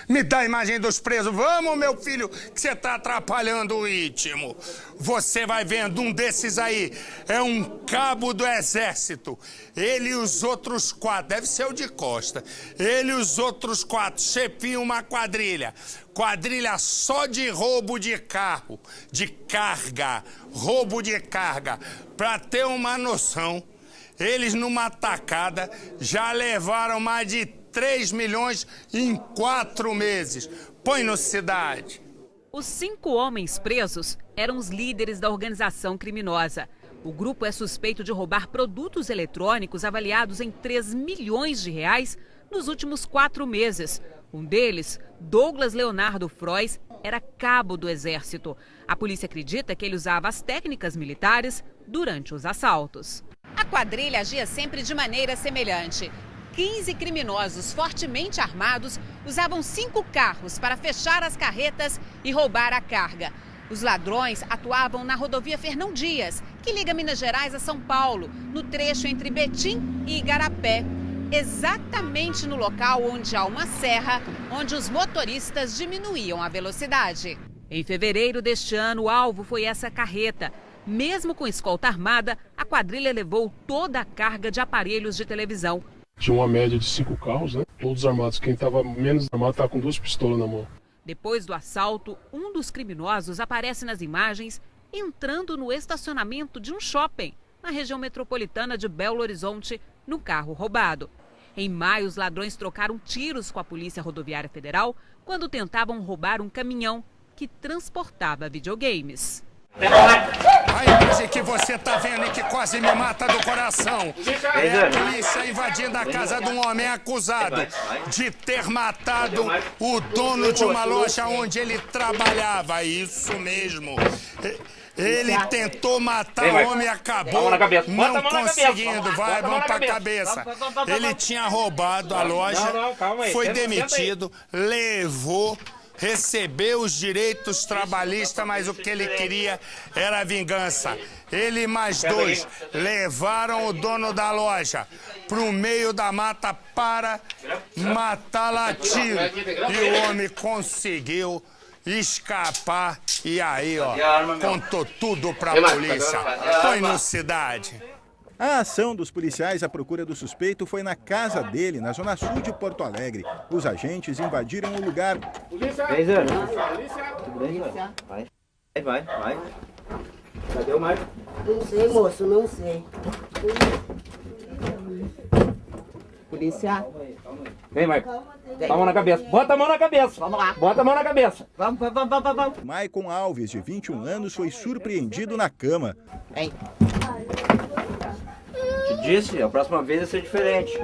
Me dá a imagem dos presos. Vamos, meu filho, que você tá atrapalhando o ritmo. Você vai vendo, um desses aí é um cabo do exército. Ele e os outros 4, deve ser o de Costa. Ele e os outros 4 chefiam uma quadrilha. Quadrilha só de roubo de carro, de carga, roubo de carga. Pra ter uma noção, eles numa tacada já levaram mais de 3 milhões em 4 meses. Põe no Cidade. Os 5 homens presos eram os líderes da organização criminosa. O grupo é suspeito de roubar produtos eletrônicos avaliados em 3 milhões de reais nos últimos 4 meses. Um deles, Douglas Leonardo Frois, era cabo do Exército. A polícia acredita que ele usava as técnicas militares durante os assaltos. A quadrilha agia sempre de maneira semelhante. 15 criminosos fortemente armados usavam 5 carros para fechar as carretas e roubar a carga. Os ladrões atuavam na rodovia Fernão Dias, que liga Minas Gerais a São Paulo, no trecho entre Betim e Igarapé. Exatamente no local onde há uma serra, onde os motoristas diminuíam a velocidade. Em fevereiro deste ano, o alvo foi essa carreta. Mesmo com escolta armada, a quadrilha levou toda a carga de aparelhos de televisão. Tinha uma média de 5 carros, né? Todos armados. Quem estava menos armado estava com 2 pistolas na mão. Depois do assalto, um dos criminosos aparece nas imagens entrando no estacionamento de um shopping, na região metropolitana de Belo Horizonte, no carro roubado. Em maio, os ladrões trocaram tiros com a Polícia Rodoviária Federal quando tentavam roubar um caminhão que transportava videogames. A imagem que você tá vendo e que quase me mata do coração é a polícia invadindo a casa de um homem acusado de ter matado o dono de uma loja onde ele trabalhava. Isso mesmo. Ele tentou matar o homem e acabou não conseguindo. Vai, vamos pra cabeça. Ele tinha roubado a loja, foi demitido, levou, recebeu os direitos trabalhistas, mas o que ele queria era vingança. Ele e mais 2 levaram o dono da loja pro meio da mata para matá-lo a tiro. E o homem conseguiu escapar e aí, ó, contou tudo pra polícia. Põe no Cidade. A ação dos policiais à procura do suspeito foi na casa dele, na zona sul de Porto Alegre. Os agentes invadiram o lugar. Polícia! Vai. Cadê o Marco? Não sei, moço, não sei. Polícia. Vem, Marco. Bota a mão na cabeça. Bota a mão na cabeça. Vamos lá. Bota a mão na cabeça. Vamos. Maicon Alves, de 21 anos, foi surpreendido na cama. Vem. Te disse, a próxima vez vai ser diferente.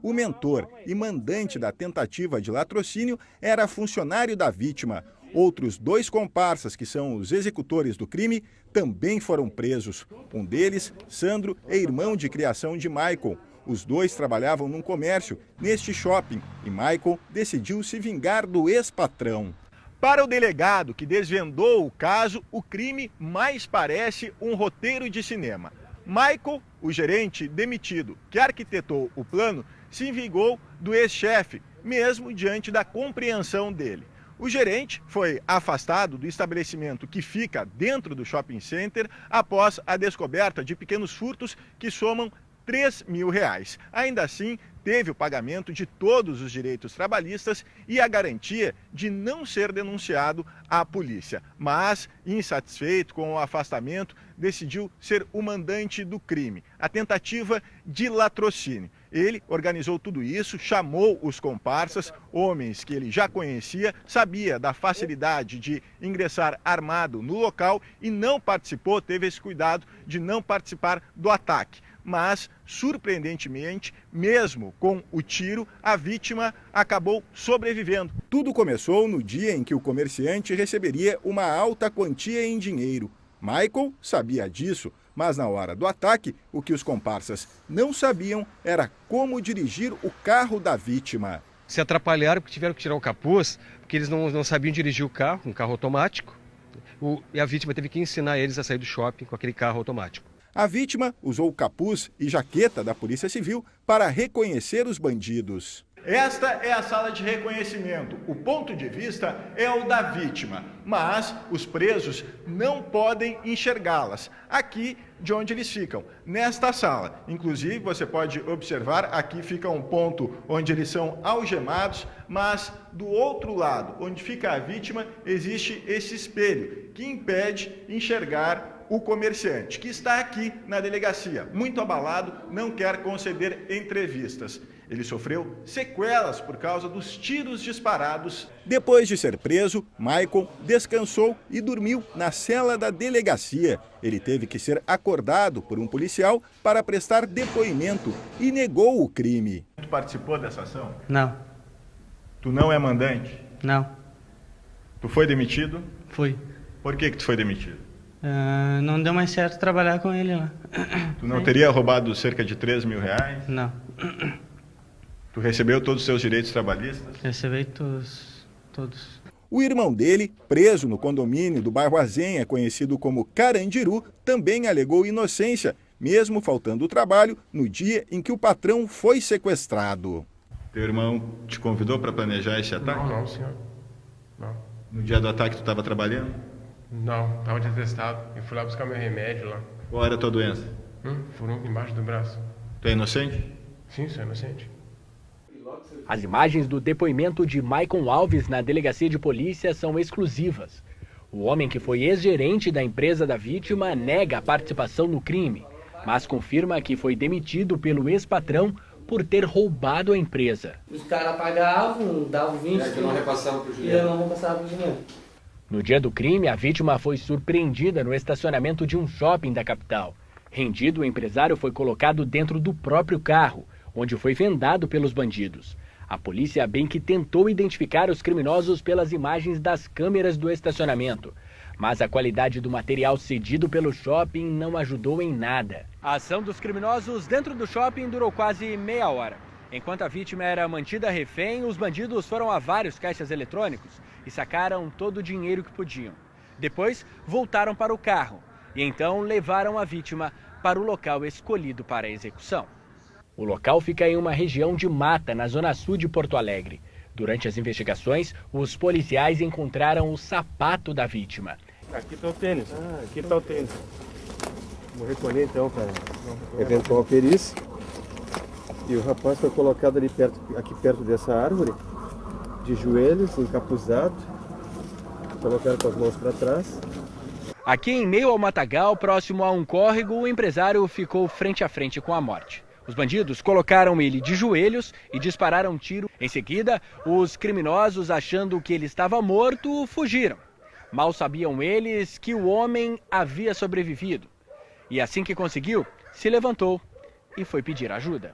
O mentor e mandante da tentativa de latrocínio era funcionário da vítima. Outros 2 comparsas, que são os executores do crime, também foram presos. Um deles, Sandro, é irmão de criação de Maicon. Os 2 trabalhavam num comércio neste shopping e Maicon decidiu se vingar do ex-patrão. Para o delegado que desvendou o caso, o crime mais parece um roteiro de cinema. Maicon, o gerente demitido que arquitetou o plano, se vingou do ex-chefe, mesmo diante da compreensão dele. O gerente foi afastado do estabelecimento que fica dentro do shopping center após a descoberta de pequenos furtos que somam 3 mil reais. Ainda assim, teve o pagamento de todos os direitos trabalhistas e a garantia de não ser denunciado à polícia. Mas, insatisfeito com o afastamento, decidiu ser o mandante do crime, a tentativa de latrocínio. Ele organizou tudo isso, chamou os comparsas, homens que ele já conhecia, sabia da facilidade de ingressar armado no local e não participou, teve esse cuidado de não participar do ataque. Mas, surpreendentemente, mesmo com o tiro, a vítima acabou sobrevivendo. Tudo começou no dia em que o comerciante receberia uma alta quantia em dinheiro. Maicon sabia disso, mas na hora do ataque, o que os comparsas não sabiam era como dirigir o carro da vítima. Se atrapalharam porque tiveram que tirar o capuz, porque eles não sabiam dirigir o carro, um carro automático, e a vítima teve que ensinar eles a sair do shopping com aquele carro automático. A vítima usou o capuz e jaqueta da Polícia Civil para reconhecer os bandidos. Esta é a sala de reconhecimento. O ponto de vista é o da vítima, mas os presos não podem enxergá-las. Aqui de onde eles ficam, nesta sala. Inclusive, você pode observar, aqui fica um ponto onde eles são algemados, mas do outro lado, onde fica a vítima, existe esse espelho que impede enxergar o comerciante, que está aqui na delegacia, muito abalado, não quer conceder entrevistas. Ele sofreu sequelas por causa dos tiros disparados. Depois de ser preso, Maicon descansou e dormiu na cela da delegacia. Ele teve que ser acordado por um policial para prestar depoimento e negou o crime. Tu participou dessa ação? Não. Tu não é mandante? Não. Tu foi demitido? Fui. Por que tu foi demitido? Não deu mais certo trabalhar com ele lá. Tu não teria roubado cerca de 3 mil reais? Não. Tu recebeu todos os seus direitos trabalhistas? Recebi todos. O irmão dele, preso no condomínio do bairro Azenha, conhecido como Carandiru, também alegou inocência, mesmo faltando o trabalho no dia em que o patrão foi sequestrado. Teu irmão te convidou para planejar esse ataque? Não, senhor. Não. No dia do ataque tu estava trabalhando? Não, estava de atestado. Eu fui lá buscar meu remédio lá. Qual era a tua doença? Furou embaixo do braço. Tu é inocente? Sim, sou inocente. As imagens do depoimento de Maicon Alves na delegacia de polícia são exclusivas. O homem que foi ex-gerente da empresa da vítima nega a participação no crime, mas confirma que foi demitido pelo ex-patrão por ter roubado a empresa. Os caras pagavam, davam 20 e eu não repassava para o Juliano. E eu não repassava para o Juliano. No dia do crime, a vítima foi surpreendida no estacionamento de um shopping da capital. Rendido, o empresário foi colocado dentro do próprio carro, onde foi vendado pelos bandidos. A polícia bem que tentou identificar os criminosos pelas imagens das câmeras do estacionamento, mas a qualidade do material cedido pelo shopping não ajudou em nada. A ação dos criminosos dentro do shopping durou quase meia hora. Enquanto a vítima era mantida refém, os bandidos foram a vários caixas eletrônicos e sacaram todo o dinheiro que podiam. Depois, voltaram para o carro e então levaram a vítima para o local escolhido para a execução. O local fica em uma região de mata, na zona sul de Porto Alegre. Durante as investigações, os policiais encontraram o sapato da vítima. Aqui está o tênis. Aqui está o tênis. Vou recolher então para eventual perícia. E o rapaz foi colocado ali aqui perto dessa árvore, de joelhos, encapuzado. Colocaram com as mãos para trás. Aqui em meio ao matagal, próximo a um córrego, o empresário ficou frente a frente com a morte. Os bandidos colocaram ele de joelhos e dispararam um tiro. Em seguida, os criminosos, achando que ele estava morto, fugiram. Mal sabiam eles que o homem havia sobrevivido. E assim que conseguiu, se levantou e foi pedir ajuda.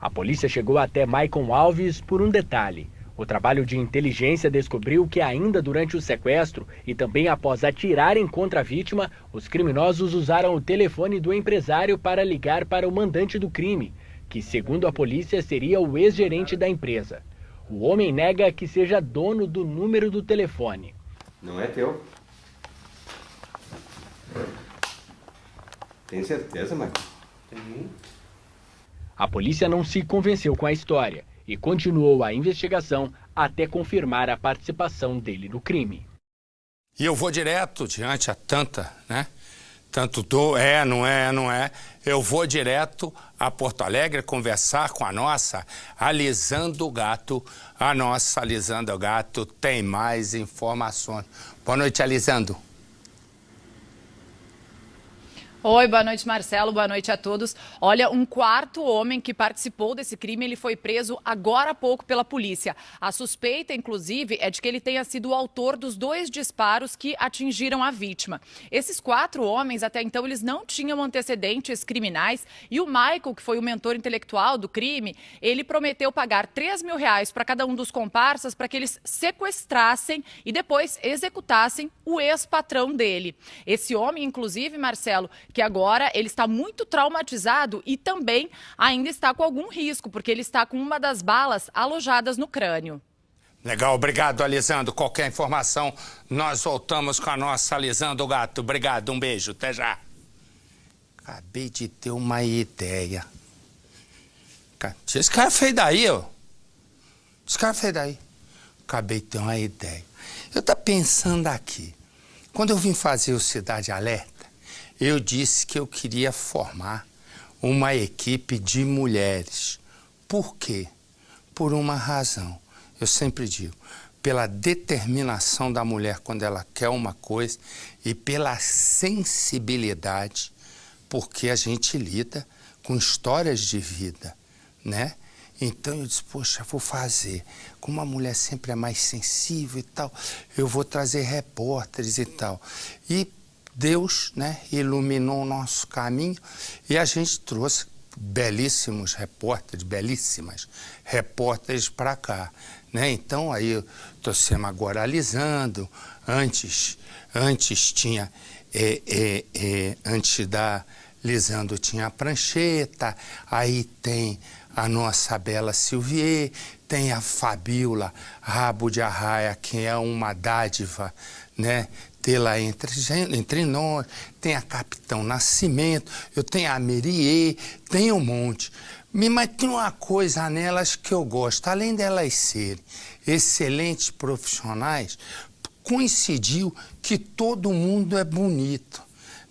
A polícia chegou até Maicon Alves por um detalhe. O trabalho de inteligência descobriu que ainda durante o sequestro e também após atirarem contra a vítima, os criminosos usaram o telefone do empresário para ligar para o mandante do crime, que, segundo a polícia, seria o ex-gerente da empresa. O homem nega que seja dono do número do telefone. Não é teu. Tem certeza, Marcos? Tem. A polícia não se convenceu com a história e continuou a investigação até confirmar a participação dele no crime. E eu vou direto diante a tanta, né? Tanto não é. Eu vou direto a Porto Alegre conversar com a nossa Alisando o Gato. A nossa Alisando o Gato tem mais informações. Boa noite, Alisando. Oi, boa noite, Marcelo, boa noite a todos. Olha, um quarto homem que participou desse crime, ele foi preso agora há pouco pela polícia. A suspeita, inclusive, é de que ele tenha sido o autor dos 2 disparos que atingiram a vítima. Esses 4 homens, até então, eles não tinham antecedentes criminais e o Michael, que foi o mentor intelectual do crime, ele prometeu pagar 3 mil reais para cada um dos comparsas para que eles sequestrassem e depois executassem o ex-patrão dele. Esse homem, inclusive, Marcelo, que agora ele está muito traumatizado e também ainda está com algum risco, porque ele está com uma das balas alojadas no crânio. Legal, obrigado, Alisando. Qualquer informação, nós voltamos com a nossa Alisando o Gato. Obrigado, um beijo, até já. Acabei de ter uma ideia. Tira esse cara feio daí, ó. Esse cara feio daí. Acabei de ter uma ideia. Eu tô pensando aqui. Quando eu vim fazer o Cidade Alerta, eu disse que eu queria formar uma equipe de mulheres. Por quê? Por uma razão. Eu sempre digo, pela determinação da mulher quando ela quer uma coisa e pela sensibilidade, porque a gente lida com histórias de vida, né? Então eu disse, poxa, vou fazer. Como a mulher sempre é mais sensível e tal, eu vou trazer repórteres e tal. E Deus, né, iluminou o nosso caminho e a gente trouxe belíssimas repórteres para cá, né? Então aí eu estou sempre agora alisando. Antes tinha, antes da lisando tinha a prancheta, aí tem a nossa Bela Silvier, tem a Fabiola Rabo de Arraia, que é uma dádiva, né? Tê-la entre nós, tem a Capitão Nascimento, eu tenho a Merier, tem um monte. Mas tem uma coisa nelas que eu gosto, além delas serem excelentes profissionais, coincidiu que todo mundo é bonito,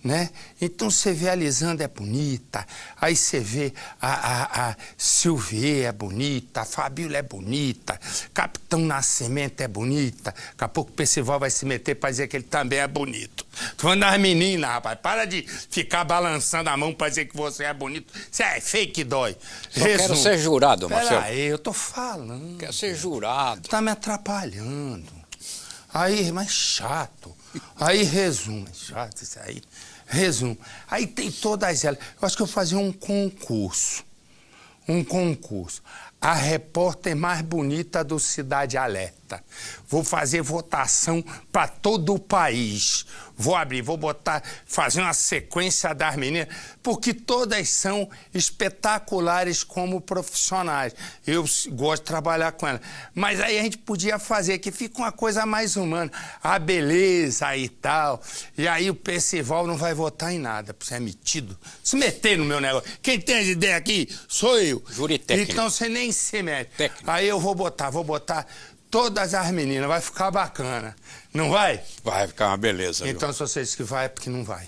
né? Então você vê a Lisandra é bonita, aí você vê a Silvier é bonita, a Fabiola é bonita, Capitão Nascimento é bonita, daqui a pouco o Percival vai se meter para dizer que ele também é bonito. Tô falando das meninas, rapaz, para de ficar balançando a mão para dizer que você é bonito, você é feio que dói. Só quero ser jurado, Marcelo. Peraí, eu tô falando. Quero ser jurado. Tá me atrapalhando. Aí, mas chato. Aí resumo, chato isso aí. Resumo. Aí tem todas elas. Eu acho que eu vou fazer um concurso. A repórter mais bonita do Cidade Alerta. Vou fazer votação para todo o país. Vou fazer uma sequência das meninas, porque todas são espetaculares como profissionais. Eu gosto de trabalhar com elas. Mas aí a gente podia fazer, que fica uma coisa mais humana. A beleza e tal. E aí o Percival não vai votar em nada, porque você é metido. Se meter no meu negócio. Quem tem as ideias aqui sou eu. Júri técnico. Então você nem se mete. Técnico. Aí eu vou botar todas as meninas, vai ficar bacana. Não vai? Vai ficar uma beleza. Então, se você diz que vai, é porque não vai.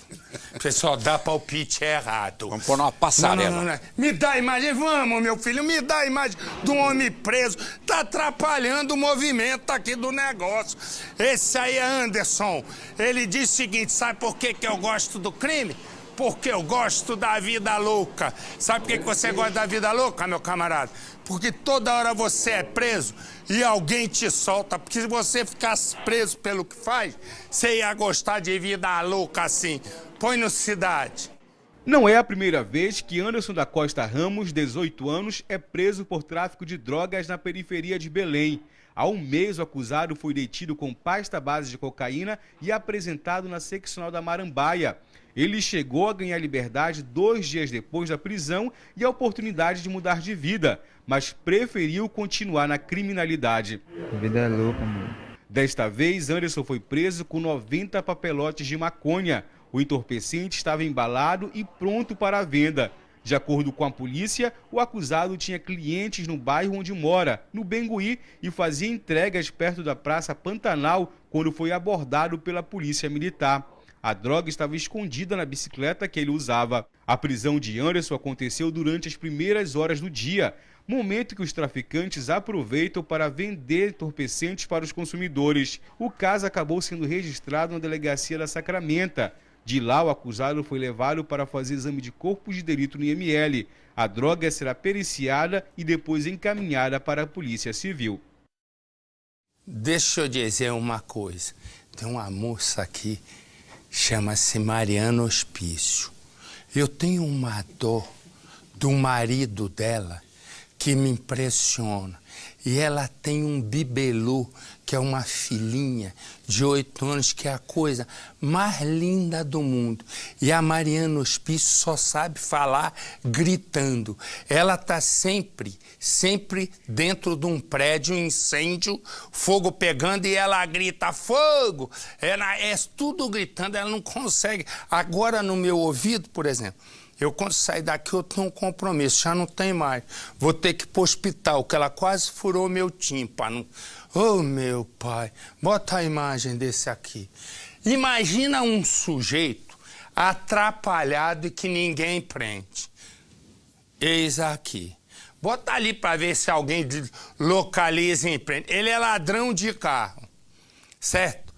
Você só dá palpite errado. Vamos pôr numa passarela. Não. Me dá a imagem, vamos, meu filho, me dá a imagem de um homem preso. Tá atrapalhando o movimento aqui do negócio. Esse aí é Anderson. Ele diz o seguinte, sabe por que eu gosto do crime? Porque eu gosto da vida louca. Sabe por que você gosta da vida louca, meu camarada? Porque toda hora você é preso e alguém te solta. Porque se você ficasse preso pelo que faz, você ia gostar de vida louca assim. Põe no Cidade. Não é a primeira vez que Anderson da Costa Ramos, 18 anos, é preso por tráfico de drogas na periferia de Belém. Há um mês, o acusado foi detido com pasta base de cocaína e apresentado na seccional da Marambaia. Ele chegou a ganhar liberdade 2 dias depois da prisão e a oportunidade de mudar de vida, mas preferiu continuar na criminalidade. A vida é louca, mano. Desta vez, Anderson foi preso com 90 papelotes de maconha. O entorpecente estava embalado e pronto para a venda. De acordo com a polícia, o acusado tinha clientes no bairro onde mora, no Bengui, e fazia entregas perto da Praça Pantanal quando foi abordado pela polícia militar. A droga estava escondida na bicicleta que ele usava. A prisão de Anderson aconteceu durante as primeiras horas do dia, momento que os traficantes aproveitam para vender entorpecentes para os consumidores. O caso acabou sendo registrado na delegacia da Sacramenta. De lá, o acusado foi levado para fazer exame de corpo de delito no IML. A droga será periciada e depois encaminhada para a Polícia Civil. Deixa eu dizer uma coisa. Tem uma moça aqui, chama-se Mariana Hospício. Eu tenho uma dor do marido dela que me impressiona. E ela tem um bibelô, que é uma filhinha de 8 anos, que é a coisa mais linda do mundo. E a Mariana Hospício só sabe falar gritando. Ela está sempre dentro de um prédio, incêndio, fogo pegando, e ela grita, fogo! É tudo gritando, ela não consegue. Agora, no meu ouvido, por exemplo, Eu, quando sair daqui, eu tenho um compromisso, já não tem mais. Vou ter que ir pro hospital, que ela quase furou meu tímpano. Oh, meu pai, bota a imagem desse aqui. Imagina um sujeito atrapalhado e que ninguém prende. Eis aqui. Bota ali para ver se alguém localiza e prende. Ele é ladrão de carro, certo?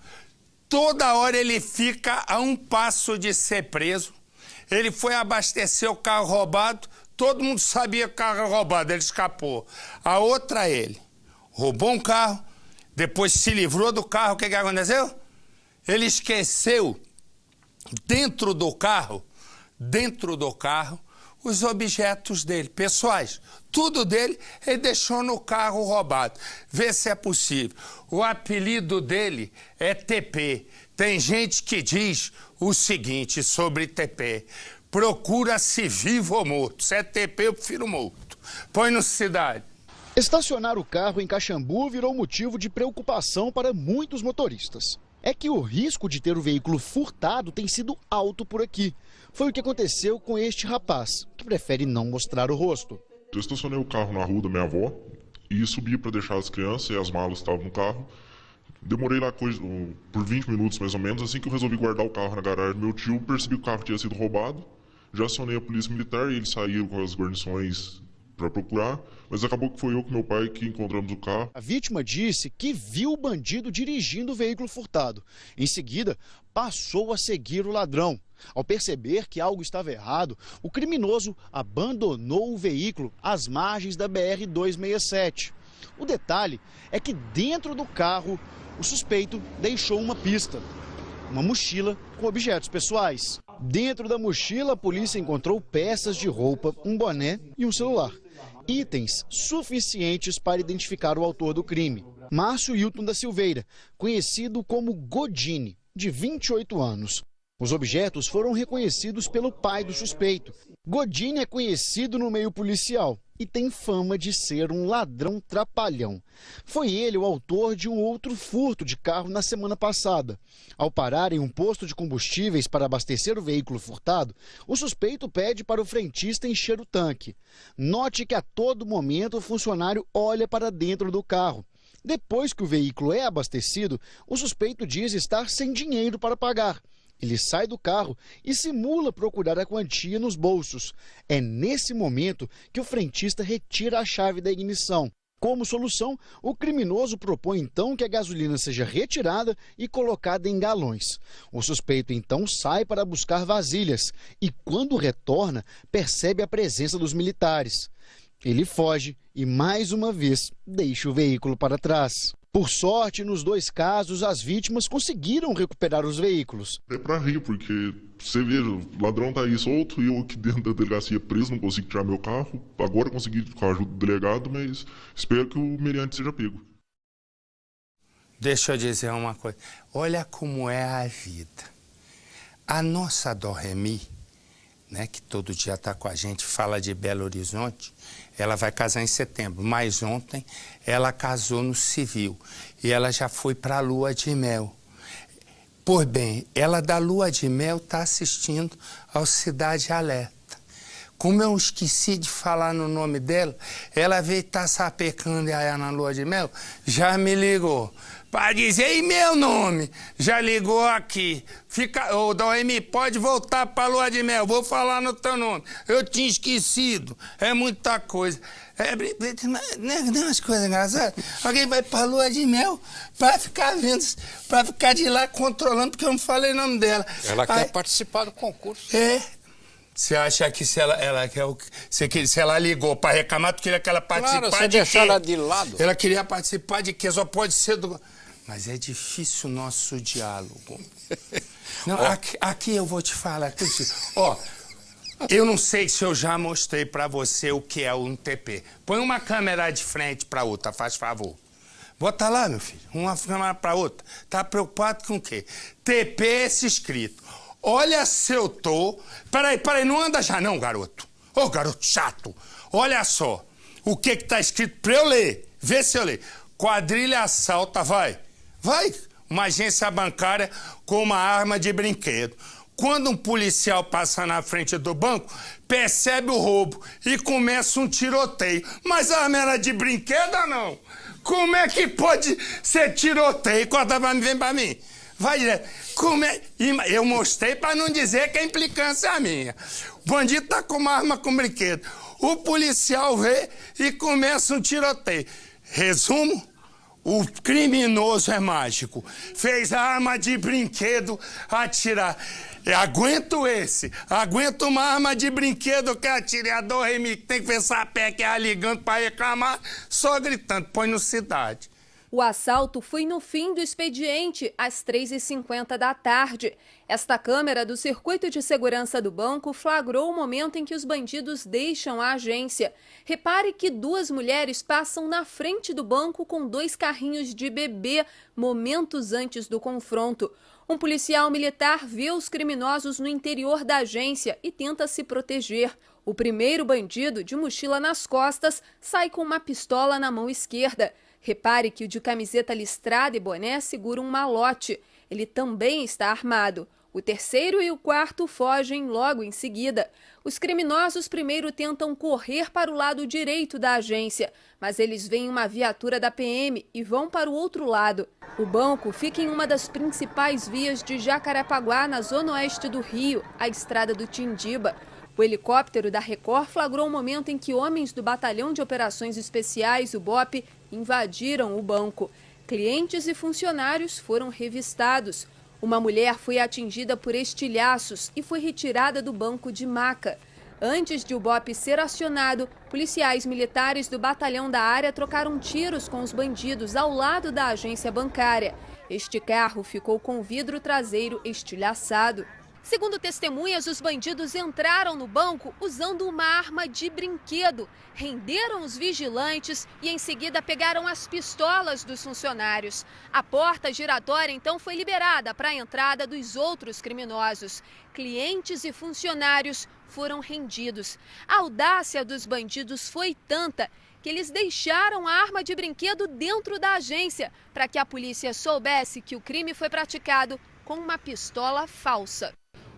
Toda hora ele fica a um passo de ser preso. Ele foi abastecer o carro roubado, todo mundo sabia que o carro era roubado, ele escapou. A outra ele roubou um carro, depois se livrou do carro, o que aconteceu? Ele esqueceu dentro do carro, os objetos dele, pessoais. Tudo dele ele deixou no carro roubado. Vê se é possível. O apelido dele é TP. Tem gente que diz o seguinte sobre TP: procura-se vivo ou morto. Se é TP, eu prefiro morto. Põe no Cidade. Estacionar o carro em Caxambu virou motivo de preocupação para muitos motoristas. É que o risco de ter o veículo furtado tem sido alto por aqui. Foi o que aconteceu com este rapaz, que prefere não mostrar o rosto. Eu estacionei o carro na rua da minha avó e subi para deixar as crianças e as malas estavam no carro. Demorei lá por 20 minutos mais ou menos. Assim que eu resolvi guardar o carro na garagem do meu tio, percebi que o carro tinha sido roubado. Já acionei a polícia militar e eles saíram com as guarnições para procurar, mas acabou que foi eu com meu pai que encontramos o carro. A vítima disse que viu o bandido dirigindo o veículo furtado. Em seguida, passou a seguir o ladrão. Ao perceber que algo estava errado, o criminoso abandonou o veículo às margens da BR-267. O detalhe é que dentro do carro, o suspeito deixou uma pista, uma mochila com objetos pessoais. Dentro da mochila, a polícia encontrou peças de roupa, um boné e um celular. Itens suficientes para identificar o autor do crime. Márcio Hilton da Silveira, conhecido como Godine, de 28 anos. Os objetos foram reconhecidos pelo pai do suspeito. Godine é conhecido no meio policial e tem fama de ser um ladrão trapalhão. Foi ele o autor de um outro furto de carro na semana passada. Ao parar em um posto de combustíveis para abastecer o veículo furtado, o suspeito pede para o frentista encher o tanque. Note que a todo momento o funcionário olha para dentro do carro. Depois que o veículo é abastecido, o suspeito diz estar sem dinheiro para pagar. Ele sai do carro e simula procurar a quantia nos bolsos. É nesse momento que o frentista retira a chave da ignição. Como solução, o criminoso propõe então que a gasolina seja retirada e colocada em galões. O suspeito então sai para buscar vasilhas e, quando retorna, percebe a presença dos militares. Ele foge e, mais uma vez, deixa o veículo para trás. Por sorte, nos dois casos, as vítimas conseguiram recuperar os veículos. É pra rir, porque você vê, o ladrão tá aí solto e eu aqui dentro da delegacia preso, não consigo tirar meu carro. Agora consegui com a ajuda do delegado, mas espero que o meliante seja pego. Deixa eu dizer uma coisa. Olha como é a vida. A nossa Doremi, né, que todo dia está com a gente, fala de Belo Horizonte, ela vai casar em setembro, mas ontem ela casou no civil e ela já foi para a lua de mel. Pois bem, ela da lua de mel está assistindo ao Cidade Alerta. Como eu esqueci de falar no nome dela, ela veio estar sapecando aí na lua de mel, já me ligou. Para dizer, e meu nome? Já ligou aqui. Ô, Doremi, pode voltar para a lua de mel, vou falar no teu nome. Eu tinha esquecido, é muita coisa. Não é umas coisas engraçadas? Alguém vai para a lua de mel para ficar vendo, para ficar de lá controlando, porque eu não falei o nome dela. Ela quer participar do concurso. É. Você acha que se ela ligou para reclamar, tu queria que ela participasse claro, você deixou ela de lado. Ela queria participar de quê? Só pode ser do... Mas é difícil o nosso diálogo. Não, aqui eu vou te falar. Ó, eu não sei se eu já mostrei para você o que é um TP. Põe uma câmera de frente para outra, faz favor. Bota lá, meu filho, uma câmera para outra. Tá preocupado com o quê? TP é esse escrito. Olha se eu tô... Peraí, não anda já não, garoto. Ô, garoto chato. Olha só o que tá escrito pra eu ler. Vê se eu leio. Quadrilha assalta, vai. Uma agência bancária com uma arma de brinquedo. Quando um policial passa na frente do banco, percebe o roubo e começa um tiroteio. Mas a arma era de brinquedo ou não? Como é que pode ser tiroteio? Corta pra mim, vem pra mim. Vai direto. Eu mostrei pra não dizer que a implicância é minha. O bandido tá com uma arma com brinquedo. O policial vê e começa um tiroteio. Resumo, o criminoso é mágico. Fez a arma de brinquedo atirar. Aguento uma arma de brinquedo que atirador tem que pensar a pé que é ligando para reclamar, só gritando, põe no cidade. O assalto foi no fim do expediente, às 3h50 da tarde. Esta câmera do circuito de segurança do banco flagrou o momento em que os bandidos deixam a agência. Repare que 2 mulheres passam na frente do banco com 2 carrinhos de bebê, momentos antes do confronto. Um policial militar vê os criminosos no interior da agência e tenta se proteger. O primeiro bandido, de mochila nas costas, sai com uma pistola na mão esquerda. Repare que o de camiseta listrada e boné segura um malote. Ele também está armado. O terceiro e o quarto fogem logo em seguida. Os criminosos primeiro tentam correr para o lado direito da agência, mas eles veem uma viatura da PM e vão para o outro lado. O banco fica em uma das principais vias de Jacarepaguá, na zona oeste do Rio, a estrada do Tindiba. O helicóptero da Record flagrou o momento em que homens do Batalhão de Operações Especiais, o BOP, invadiram o banco. Clientes e funcionários foram revistados. Uma mulher foi atingida por estilhaços e foi retirada do banco de maca. Antes de o BOP ser acionado, policiais militares do batalhão da área trocaram tiros com os bandidos ao lado da agência bancária. Este carro ficou com o vidro traseiro estilhaçado. Segundo testemunhas, os bandidos entraram no banco usando uma arma de brinquedo, renderam os vigilantes e em seguida pegaram as pistolas dos funcionários. A porta giratória então foi liberada para a entrada dos outros criminosos. Clientes e funcionários foram rendidos. A audácia dos bandidos foi tanta que eles deixaram a arma de brinquedo dentro da agência para que a polícia soubesse que o crime foi praticado com uma pistola falsa.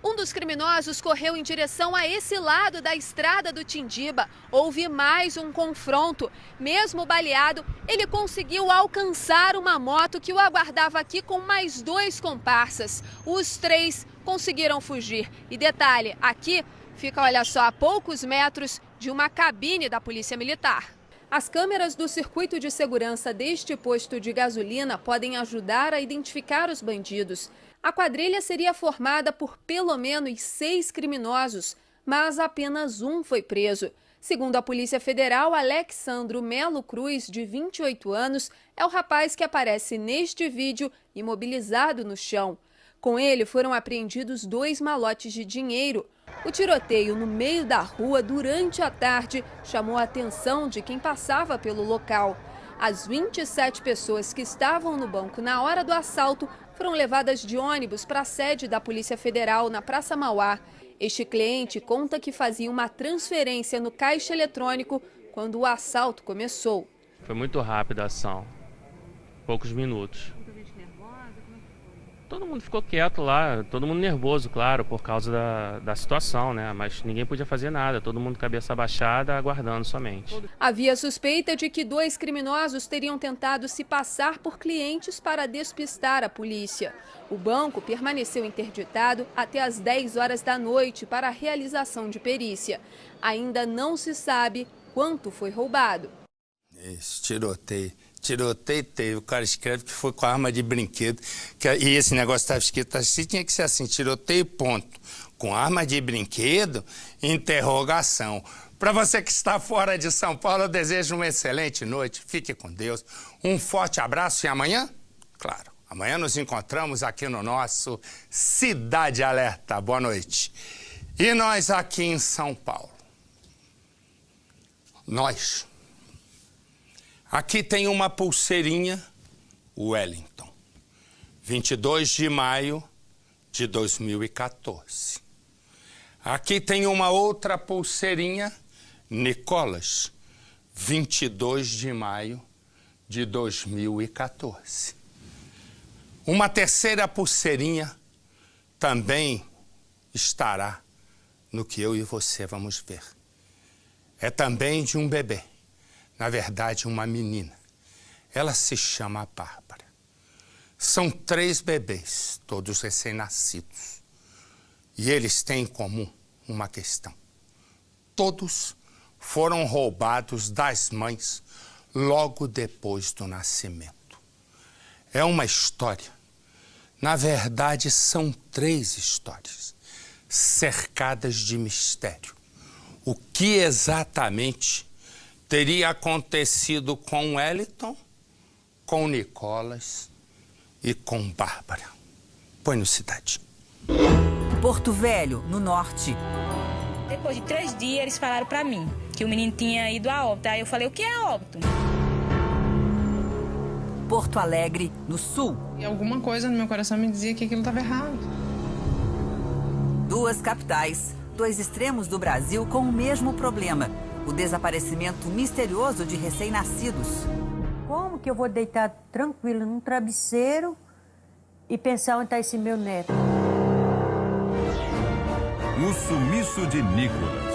Um dos criminosos correu em direção a esse lado da estrada do Tindiba. Houve mais um confronto. Mesmo baleado, ele conseguiu alcançar uma moto que o aguardava aqui com mais 2 comparsas. Os 3 conseguiram fugir. E detalhe, aqui fica, olha só, a poucos metros de uma cabine da Polícia Militar. As câmeras do circuito de segurança deste posto de gasolina podem ajudar a identificar os bandidos. A quadrilha seria formada por pelo menos 6 criminosos, mas apenas um foi preso. Segundo a Polícia Federal, Alexandro Melo Cruz, de 28 anos, é o rapaz que aparece neste vídeo imobilizado no chão. Com ele foram apreendidos 2 malotes de dinheiro. O tiroteio no meio da rua durante a tarde chamou a atenção de quem passava pelo local. As 27 pessoas que estavam no banco na hora do assalto foram levadas de ônibus para a sede da Polícia Federal, na Praça Mauá. Este cliente conta que fazia uma transferência no caixa eletrônico quando o assalto começou. Foi muito rápida a ação, poucos minutos. Todo mundo ficou quieto lá, todo mundo nervoso, claro, por causa da situação, né? Mas ninguém podia fazer nada, todo mundo cabeça abaixada, aguardando somente. Havia suspeita de que 2 criminosos teriam tentado se passar por clientes para despistar a polícia. O banco permaneceu interditado até às 10 horas da noite para a realização de perícia. Ainda não se sabe quanto foi roubado. Esse tiroteio teve, o cara escreve que foi com a arma de brinquedo, e esse negócio estava escrito assim, tinha que ser assim, tiroteio ponto, com arma de brinquedo, interrogação. Para você que está fora de São Paulo, eu desejo uma excelente noite, fique com Deus, um forte abraço e amanhã, claro, amanhã nos encontramos aqui no nosso Cidade Alerta. Boa noite. E nós aqui em São Paulo, aqui tem uma pulseirinha Wellington, 22 de maio de 2014. Aqui tem uma outra pulseirinha Nicolas, 22 de maio de 2014. Uma terceira pulseirinha, também estará no que eu e você vamos ver. É também de um bebê, na verdade uma menina. Ela se chama Bárbara. São 3 bebês, todos recém-nascidos. E eles têm em comum uma questão. Todos foram roubados das mães logo depois do nascimento. É uma história. Na verdade, são 3 histórias, cercadas de mistério. O que exatamente teria acontecido com Wellington, com Nicolas e com Bárbara? Põe no Cidade. Porto Velho, no norte. Depois de 3 dias, eles falaram pra mim que o menino tinha ido a óbito. Aí eu falei, o que é óbito? Porto Alegre, no sul. E alguma coisa no meu coração me dizia que aquilo estava errado. 2 capitais, 2 extremos do Brasil com o mesmo problema. O desaparecimento misterioso de recém-nascidos. Como que eu vou deitar tranquilo num travesseiro e pensar onde está esse meu neto? O sumiço de Nicolas.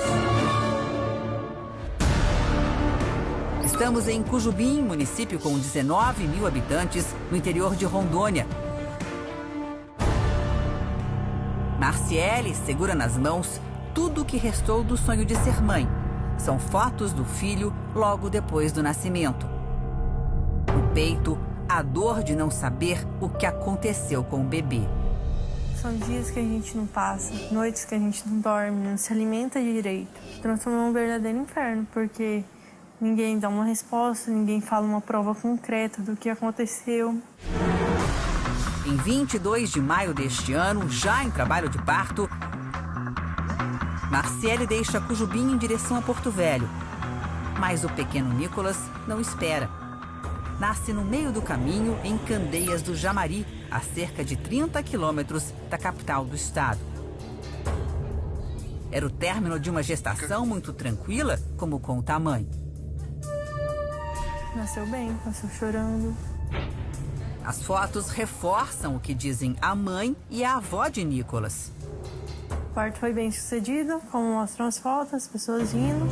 Estamos em Cujubim, município com 19 mil habitantes, no interior de Rondônia. Marciele segura nas mãos tudo o que restou do sonho de ser mãe. São fotos do filho logo depois do nascimento. No peito, a dor de não saber o que aconteceu com o bebê. São dias que a gente não passa, noites que a gente não dorme, não se alimenta direito. Transformou em um verdadeiro inferno, porque ninguém dá uma resposta, ninguém fala uma prova concreta do que aconteceu. Em 22 de maio deste ano, já em trabalho de parto, Marciele deixa Cujubim em direção a Porto Velho. Mas o pequeno Nicolas não espera. Nasce no meio do caminho, em Candeias do Jamari, a cerca de 30 quilômetros da capital do estado. Era o término de uma gestação muito tranquila, como conta a mãe. Nasceu bem, nasceu chorando. As fotos reforçam o que dizem a mãe e a avó de Nicolas. O parto foi bem sucedido, como mostram as fotos, as pessoas rindo.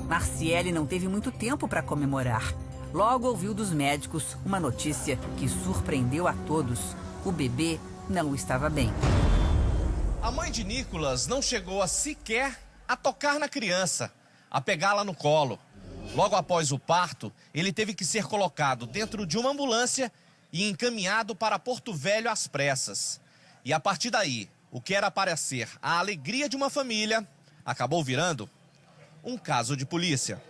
Marciele não teve muito tempo para comemorar. Logo ouviu dos médicos uma notícia que surpreendeu a todos. O bebê não estava bem. A mãe de Nicolas não chegou sequer a tocar na criança, a pegá-la no colo. Logo após o parto, ele teve que ser colocado dentro de uma ambulância e encaminhado para Porto Velho às pressas. E a partir daí, o que era para ser a alegria de uma família, acabou virando um caso de polícia.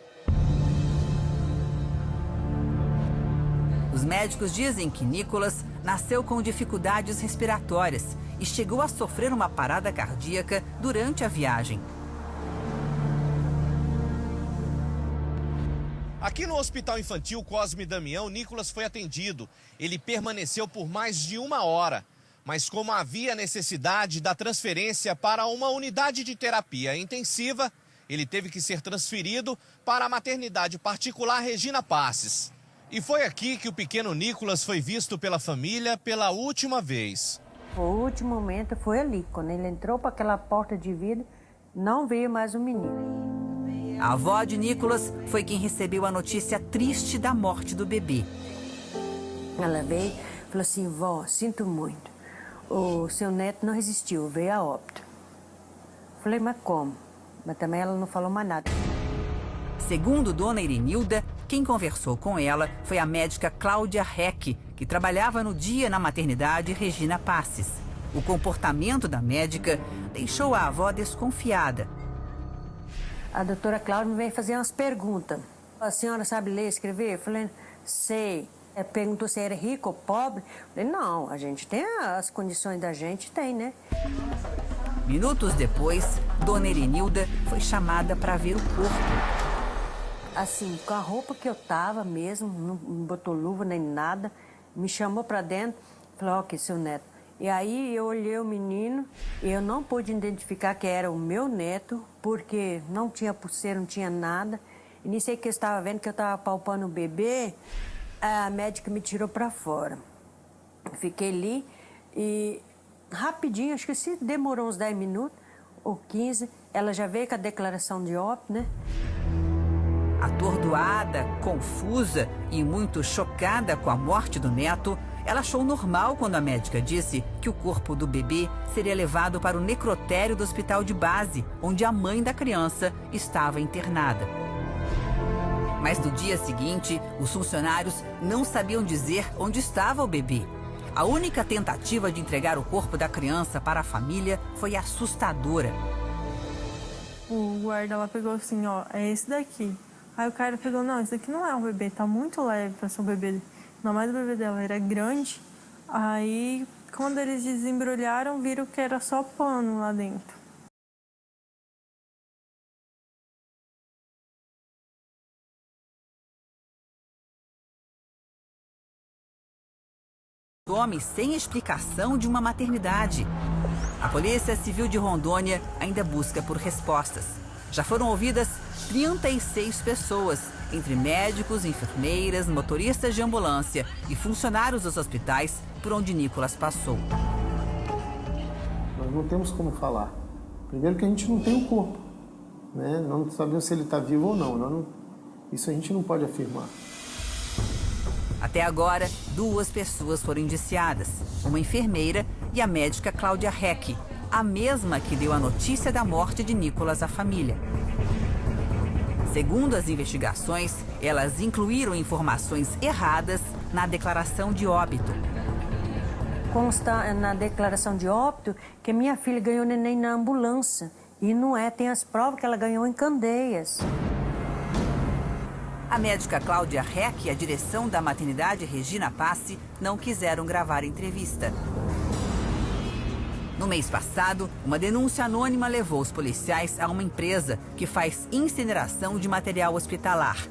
Os médicos dizem que Nicolas nasceu com dificuldades respiratórias e chegou a sofrer uma parada cardíaca durante a viagem. Aqui no Hospital Infantil Cosme Damião, Nicolas foi atendido. Ele permaneceu por mais de 1 hora. Mas como havia necessidade da transferência para uma unidade de terapia intensiva, ele teve que ser transferido para a maternidade particular Regina Passes. E foi aqui que o pequeno Nicolas foi visto pela família pela última vez. O último momento foi ali, quando ele entrou para aquela porta de vidro, não veio mais o menino. A avó de Nicolas foi quem recebeu a notícia triste da morte do bebê. Ela veio e falou assim, vó, sinto muito. O seu neto não resistiu, veio a óbito. Falei, mas como? Mas também ela não falou mais nada. Segundo Dona Irenilda, quem conversou com ela foi a médica Cláudia Reck, que trabalhava no dia na maternidade Regina Passes. O comportamento da médica deixou a avó desconfiada. A doutora Cláudia me veio fazer umas perguntas. A senhora sabe ler e escrever? Eu falei, sei. Perguntou se era rico ou pobre. Eu falei, não, a gente tem as condições da gente, tem, né? Minutos depois, Dona Irenilda foi chamada para ver o corpo. Assim, com a roupa que eu tava mesmo, não botou luva nem nada, me chamou para dentro, falou, ok, seu neto. E aí eu olhei o menino e eu não pude identificar que era o meu neto, porque não tinha pulseira, não tinha nada. E nisso aí que eu estava vendo que eu estava palpando o bebê, a médica me tirou para fora. Fiquei ali e rapidinho, acho que se demorou uns 10 minutos ou 15, ela já veio com a declaração de óbito, né? Atordoada, confusa e muito chocada com a morte do neto, ela achou normal quando a médica disse que o corpo do bebê seria levado para o necrotério do hospital de base, onde a mãe da criança estava internada. Mas no dia seguinte, os funcionários não sabiam dizer onde estava o bebê. A única tentativa de entregar o corpo da criança para a família foi assustadora. O guarda lá pegou assim, ó, é esse daqui. Aí o cara pegou, não, esse daqui não é um bebê, tá muito leve para ser um bebê. Não, mas o bebê dela era grande. Aí, quando eles desembrulharam, viram que era só pano lá dentro. Some sem explicação de uma maternidade. A Polícia Civil de Rondônia ainda busca por respostas. Já foram ouvidas 36 pessoas, entre médicos, enfermeiras, motoristas de ambulância e funcionários dos hospitais por onde Nicolas passou. Nós não temos como falar. Primeiro que a gente não tem o corpo, né? Não sabemos se ele está vivo ou não. Isso a gente não pode afirmar. Até agora, 2 pessoas foram indiciadas, uma enfermeira e a médica Cláudia Heck, a mesma que deu a notícia da morte de Nicolas à família. Segundo as investigações, elas incluíram informações erradas na declaração de óbito. Consta na declaração de óbito que minha filha ganhou neném na ambulância. E não é, tem as provas que ela ganhou em Candeias. A médica Cláudia Heck e a direção da maternidade Regina Passe não quiseram gravar a entrevista. No mês passado, uma denúncia anônima levou os policiais a uma empresa que faz incineração de material hospitalar.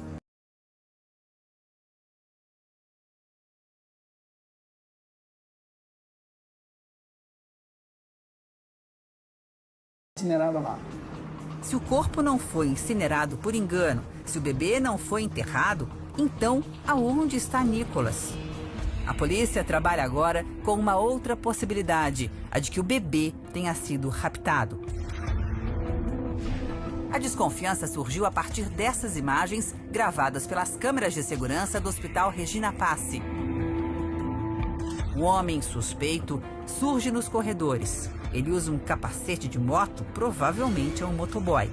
Incinerava lá. Se o corpo não foi incinerado por engano, se o bebê não foi enterrado, então aonde está Nicolas? A polícia trabalha agora com uma outra possibilidade, a de que o bebê tenha sido raptado. A desconfiança surgiu a partir dessas imagens gravadas pelas câmeras de segurança do Hospital Regina Passe. O homem suspeito surge nos corredores. Ele usa um capacete de moto, provavelmente é um motoboy.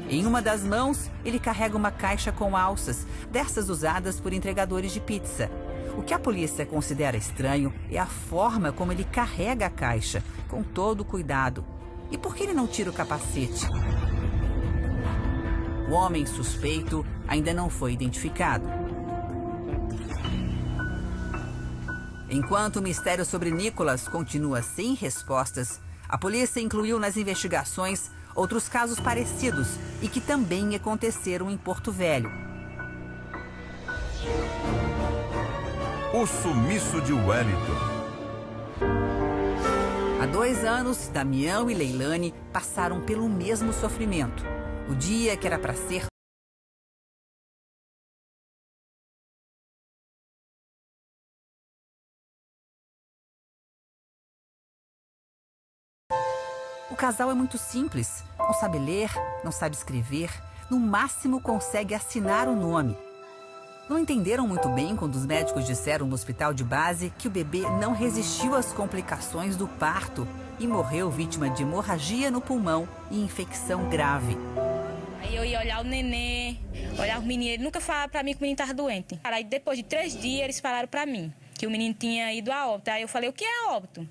Em uma das mãos, ele carrega uma caixa com alças, dessas usadas por entregadores de pizza. O que a polícia considera estranho é a forma como ele carrega a caixa, com todo cuidado. E por que ele não tira o capacete? O homem suspeito ainda não foi identificado. Enquanto o mistério sobre Nicolas continua sem respostas, a polícia incluiu nas investigações outros casos parecidos e que também aconteceram em Porto Velho. O sumiço de Wellington. Há 2 anos, Damião e Leilane passaram pelo mesmo sofrimento. O dia que era para ser O casal é muito simples, não sabe ler, não sabe escrever, no máximo consegue assinar o nome. Não entenderam muito bem quando os médicos disseram no hospital de base que o bebê não resistiu às complicações do parto e morreu vítima de hemorragia no pulmão e infecção grave. Aí eu ia olhar o neném, olhar o menino, ele nunca falava pra mim que o menino estava doente. Aí depois de 3 dias eles falaram pra mim que o menino tinha ido a óbito. Aí eu falei, o que é óbito?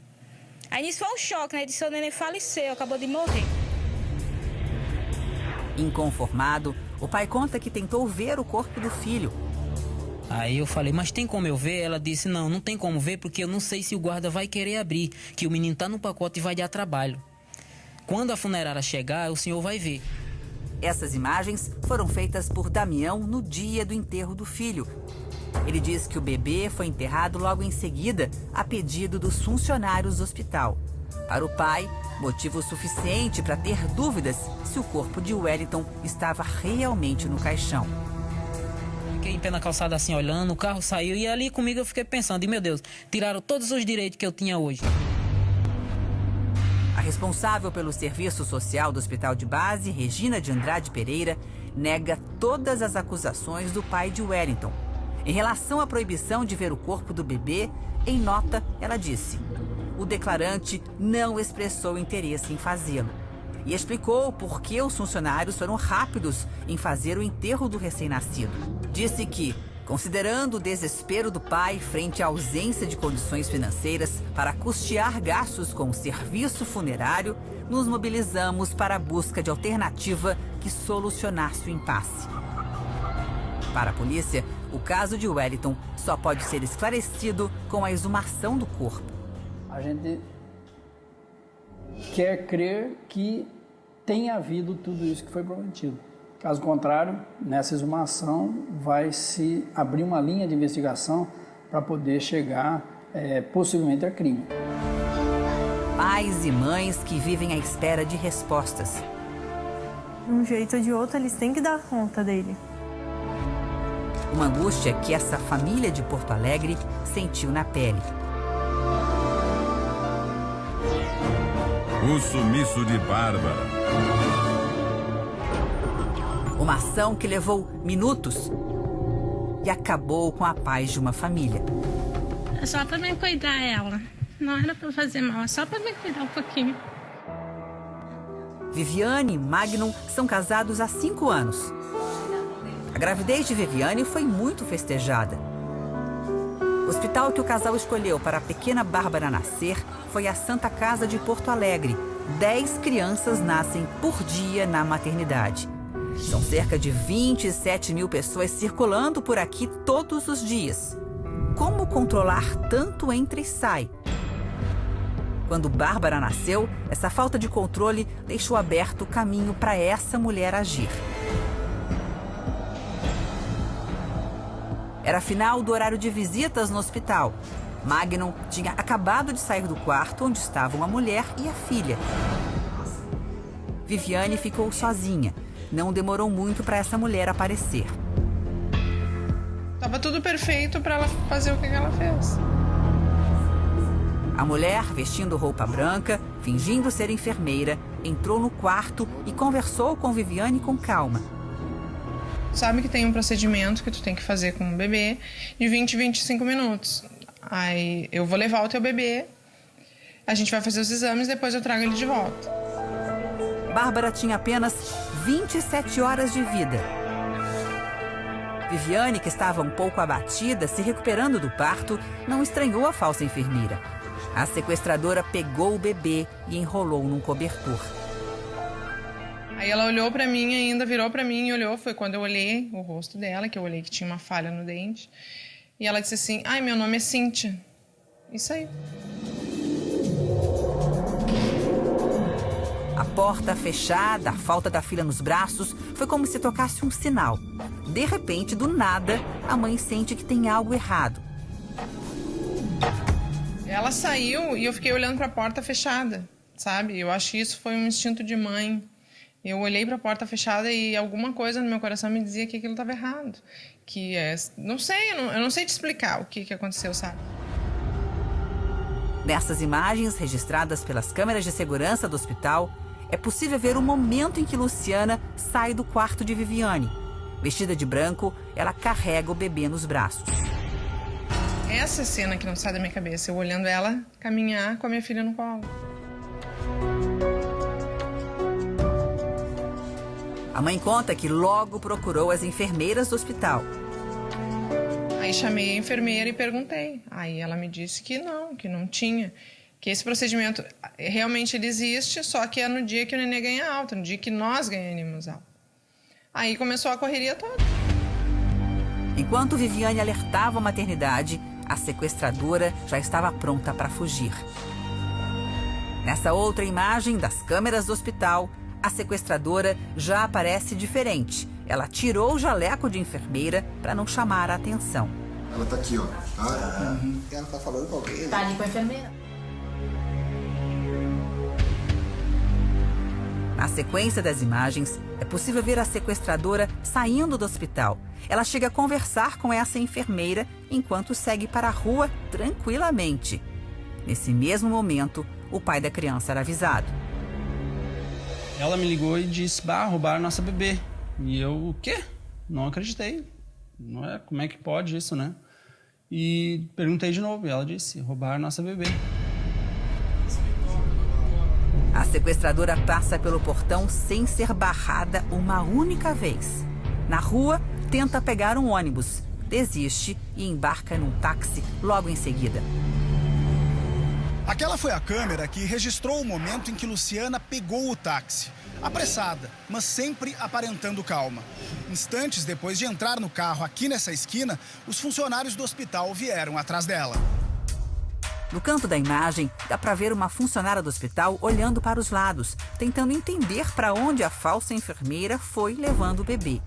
Aí nisso foi um choque, né? Ele disse, o neném faleceu, acabou de morrer. Inconformado, o pai conta que tentou ver o corpo do filho. Aí eu falei, mas tem como eu ver? Ela disse, não, não tem como ver porque eu não sei se o guarda vai querer abrir, que o menino tá no pacote e vai dar trabalho. Quando a funerária chegar, o senhor vai ver. Essas imagens foram feitas por Damião no dia do enterro do filho. Ele diz que o bebê foi enterrado logo em seguida, a pedido dos funcionários do hospital. Para o pai, motivo suficiente para ter dúvidas se o corpo de Wellington estava realmente no caixão. fiquei em pé na calçada assim, olhando, o carro saiu e ali comigo eu fiquei pensando, e meu Deus, tiraram todos os direitos que eu tinha hoje. A responsável pelo serviço social do Hospital de Base, Regina de Andrade Pereira, nega todas as acusações do pai de Wellington. Em relação à proibição de ver o corpo do bebê, em nota, ela disse: o declarante não expressou interesse em fazê-lo. E explicou por que os funcionários foram rápidos em fazer o enterro do recém-nascido. Disse que, considerando o desespero do pai frente à ausência de condições financeiras para custear gastos com o serviço funerário, nos mobilizamos para a busca de alternativa que solucionasse o impasse. Para a polícia, o caso de Wellington só pode ser esclarecido com a exumação do corpo. A gente quer crer que tenha havido tudo isso que foi prometido. Caso contrário, nessa exumação vai se abrir uma linha de investigação para poder chegar possivelmente a crime. Pais e mães que vivem à espera de respostas. De um jeito ou de outro, eles têm que dar conta dele. Uma angústia que essa família de Porto Alegre sentiu na pele. O sumiço de Bárbara. Uma ação que levou minutos e acabou com a paz de uma família. É só para me cuidar ela. Não era para fazer mal, é só para me cuidar um pouquinho. Viviane e Magnum são casados há 5 anos. A gravidez de Viviane foi muito festejada. O hospital que o casal escolheu para a pequena Bárbara nascer foi a Santa Casa de Porto Alegre. 10 crianças nascem por dia na maternidade. São cerca de 27 mil pessoas circulando por aqui todos os dias. Como controlar tanto entra e sai? Quando Bárbara nasceu, essa falta de controle deixou aberto o caminho para essa mulher agir. Era final do horário de visitas no hospital. Magnum tinha acabado de sair do quarto onde estavam a mulher e a filha. Viviane ficou sozinha. Não demorou muito para essa mulher aparecer. Tava tudo perfeito para ela fazer o que ela fez. A mulher, vestindo roupa branca, fingindo ser enfermeira, entrou no quarto e conversou com Viviane com calma. Sabe que tem um procedimento que tu tem que fazer com o bebê de 20 a 25 minutos. Aí eu vou levar o teu bebê, a gente vai fazer os exames, depois eu trago ele de volta. Bárbara tinha apenas 27 horas de vida. Viviane, que estava um pouco abatida, se recuperando do parto, não estranhou a falsa enfermeira. A sequestradora pegou o bebê e enrolou num cobertor. Aí ela olhou pra mim ainda, virou pra mim e olhou. Foi quando eu olhei o rosto dela, que eu olhei que tinha uma falha no dente. E ela disse assim: ai, meu nome é Cíntia. Isso aí. A porta fechada, a falta da filha nos braços, foi como se tocasse um sinal. De repente, do nada, a mãe sente que tem algo errado. Ela saiu e eu fiquei olhando pra porta fechada, sabe? Eu acho que isso foi um instinto de mãe. Eu olhei para a porta fechada e alguma coisa no meu coração me dizia que aquilo estava errado. Que não sei, eu não sei te explicar o que aconteceu, sabe? Nessas imagens registradas pelas câmeras de segurança do hospital, é possível ver o momento em que Luciana sai do quarto de Viviane. Vestida de branco, ela carrega o bebê nos braços. Essa cena que não sai da minha cabeça, eu olhando ela caminhar com a minha filha no colo. A mãe conta que logo procurou as enfermeiras do hospital. Aí chamei a enfermeira e perguntei. Aí ela me disse que não tinha. Que esse procedimento realmente ele existe, só que é no dia que o nenê ganha alta, no dia que nós ganharíamos alta. Aí começou a correria toda. Enquanto Viviane alertava a maternidade, a sequestradora já estava pronta para fugir. Nessa outra imagem das câmeras do hospital, a sequestradora já aparece diferente. Ela tirou o jaleco de enfermeira para não chamar a atenção. Ela tá aqui, ó. Tá? Ela tá falando com alguém? Tá ali com a enfermeira. Na sequência das imagens, é possível ver a sequestradora saindo do hospital. Ela chega a conversar com essa enfermeira enquanto segue para a rua tranquilamente. Nesse mesmo momento, o pai da criança era avisado. Ela me ligou e disse, roubaram nossa bebê. E eu, o quê? Não acreditei. Não é, como é que pode isso, né? E perguntei de novo e ela disse, roubaram nossa bebê. A sequestradora passa pelo portão sem ser barrada uma única vez. Na rua, tenta pegar um ônibus, desiste e embarca num táxi logo em seguida. Aquela foi a câmera que registrou o momento em que Luciana pegou o táxi. Apressada, mas sempre aparentando calma. Instantes depois de entrar no carro aqui nessa esquina, os funcionários do hospital vieram atrás dela. No canto da imagem, dá para ver uma funcionária do hospital olhando para os lados, tentando entender para onde a falsa enfermeira foi levando o bebê.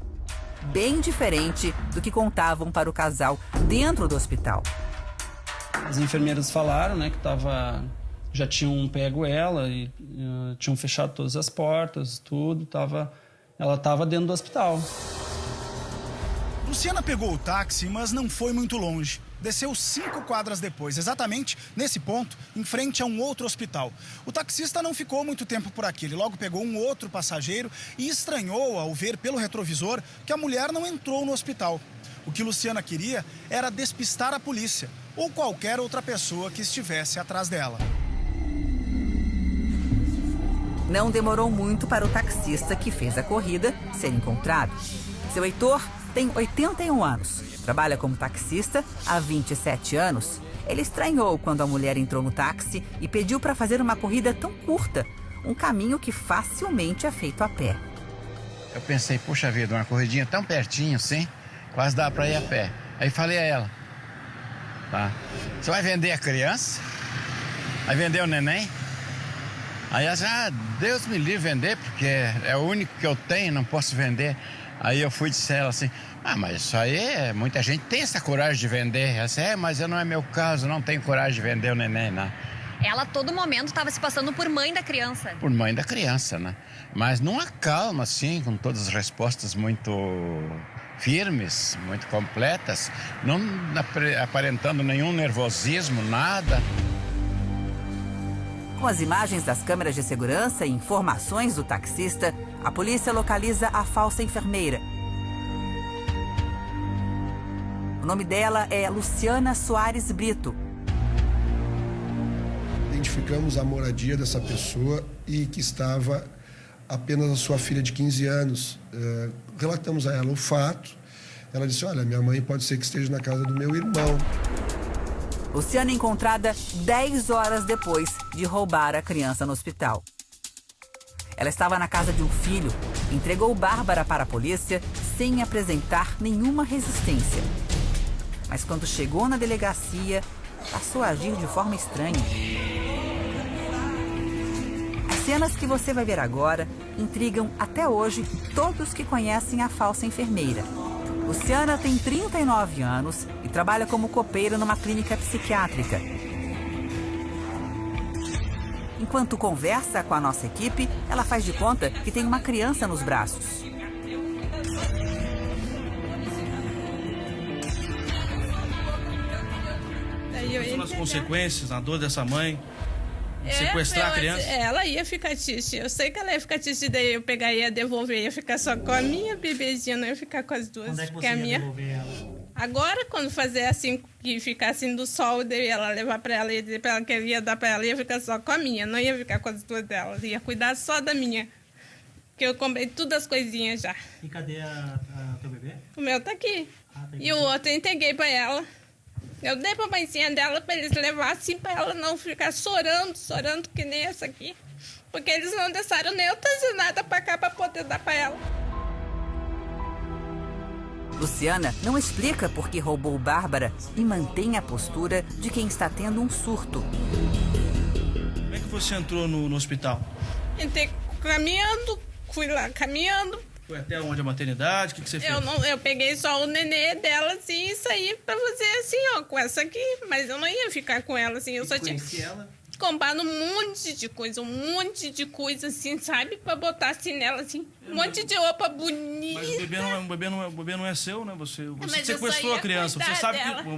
Bem diferente do que contavam para o casal dentro do hospital. As enfermeiras falaram, né, que já tinham pego ela e tinham fechado todas as portas, tudo. Ela estava dentro do hospital. Luciana pegou o táxi, mas não foi muito longe. Desceu 5 quadras depois, exatamente nesse ponto, em frente a um outro hospital. O taxista não ficou muito tempo por aqui. Ele logo pegou um outro passageiro e estranhou ao ver pelo retrovisor que a mulher não entrou no hospital. O que Luciana queria era despistar a polícia ou qualquer outra pessoa que estivesse atrás dela. Não demorou muito para o taxista que fez a corrida ser encontrado. Seu Heitor tem 81 anos. Trabalha como taxista há 27 anos. Ele estranhou quando a mulher entrou no táxi e pediu para fazer uma corrida tão curta, um caminho que facilmente é feito a pé. Eu pensei, puxa vida, uma corridinha tão pertinho assim, quase dá para ir a pé. Aí falei a ela, tá, você vai vender a criança? Vai vender o neném? Aí ela disse, Deus me livre vender, porque é o único que eu tenho, não posso vender. Aí eu fui e disse a ela assim, mas isso aí, muita gente tem essa coragem de vender. Ela disse, mas não é meu caso, não tenho coragem de vender o neném, não. Ela a todo momento estava se passando por mãe da criança. Por mãe da criança, né? Mas numa calma, assim, com todas as respostas muito firmes, muito completas, não aparentando nenhum nervosismo, nada. Com as imagens das câmeras de segurança e informações do taxista, a polícia localiza a falsa enfermeira. O nome dela é Luciana Soares Brito. Identificamos a moradia dessa pessoa e que estava apenas a sua filha de 15 anos. Relatamos a ela o fato. Ela disse, olha, minha mãe pode ser que esteja na casa do meu irmão. Luciana encontrada 10 horas depois de roubar a criança no hospital. Ela estava na casa de um filho, entregou Bárbara para a polícia sem apresentar nenhuma resistência. Mas quando chegou na delegacia, passou a agir de forma estranha. As cenas que você vai ver agora intrigam até hoje todos que conhecem a falsa enfermeira. Luciana tem 39 anos e trabalha como copeira numa clínica psiquiátrica. Enquanto conversa com a nossa equipe, ela faz de conta que tem uma criança nos braços. Quais são as consequências, a dor dessa mãe? Sequestrar a criança? Ela ia ficar triste. Eu sei que ela ia ficar triste, daí eu pegar e ia devolver. Ia ficar só com a minha bebezinha, não ia ficar com as duas. Quando é que você ia devolver ela? Agora, quando fazer assim, que ficar assim do sol, daí ela levar pra ela e dizer pra ela que ele ia dar pra ela, ia ficar só com a minha. Não ia ficar com as duas dela. Ia cuidar só da minha. Que eu comprei todas as coisinhas já. E cadê teu bebê? O meu tá aqui. Tá E o outro eu entreguei pra ela. Eu dei pra mãezinha dela pra eles levar assim, pra ela não ficar chorando que nem essa aqui. Porque eles não deixaram nem eu trazer nada pra cá pra poder dar pra ela. Luciana não explica por que roubou Bárbara e mantém a postura de quem está tendo um surto. Como é que você entrou no hospital? Entrei caminhando, fui lá caminhando. Foi até onde? A maternidade? O que você fez? Eu peguei só o nenê dela, assim, e saí pra fazer assim, ó, com essa aqui. Mas eu não ia ficar com ela, assim. Eu só tinha... Conheci ela? comprando um monte de coisa, assim, sabe? Pra botar assim nela, assim. Um monte de roupa bonita. Mas o bebê não é seu, né? Você sequestrou a criança.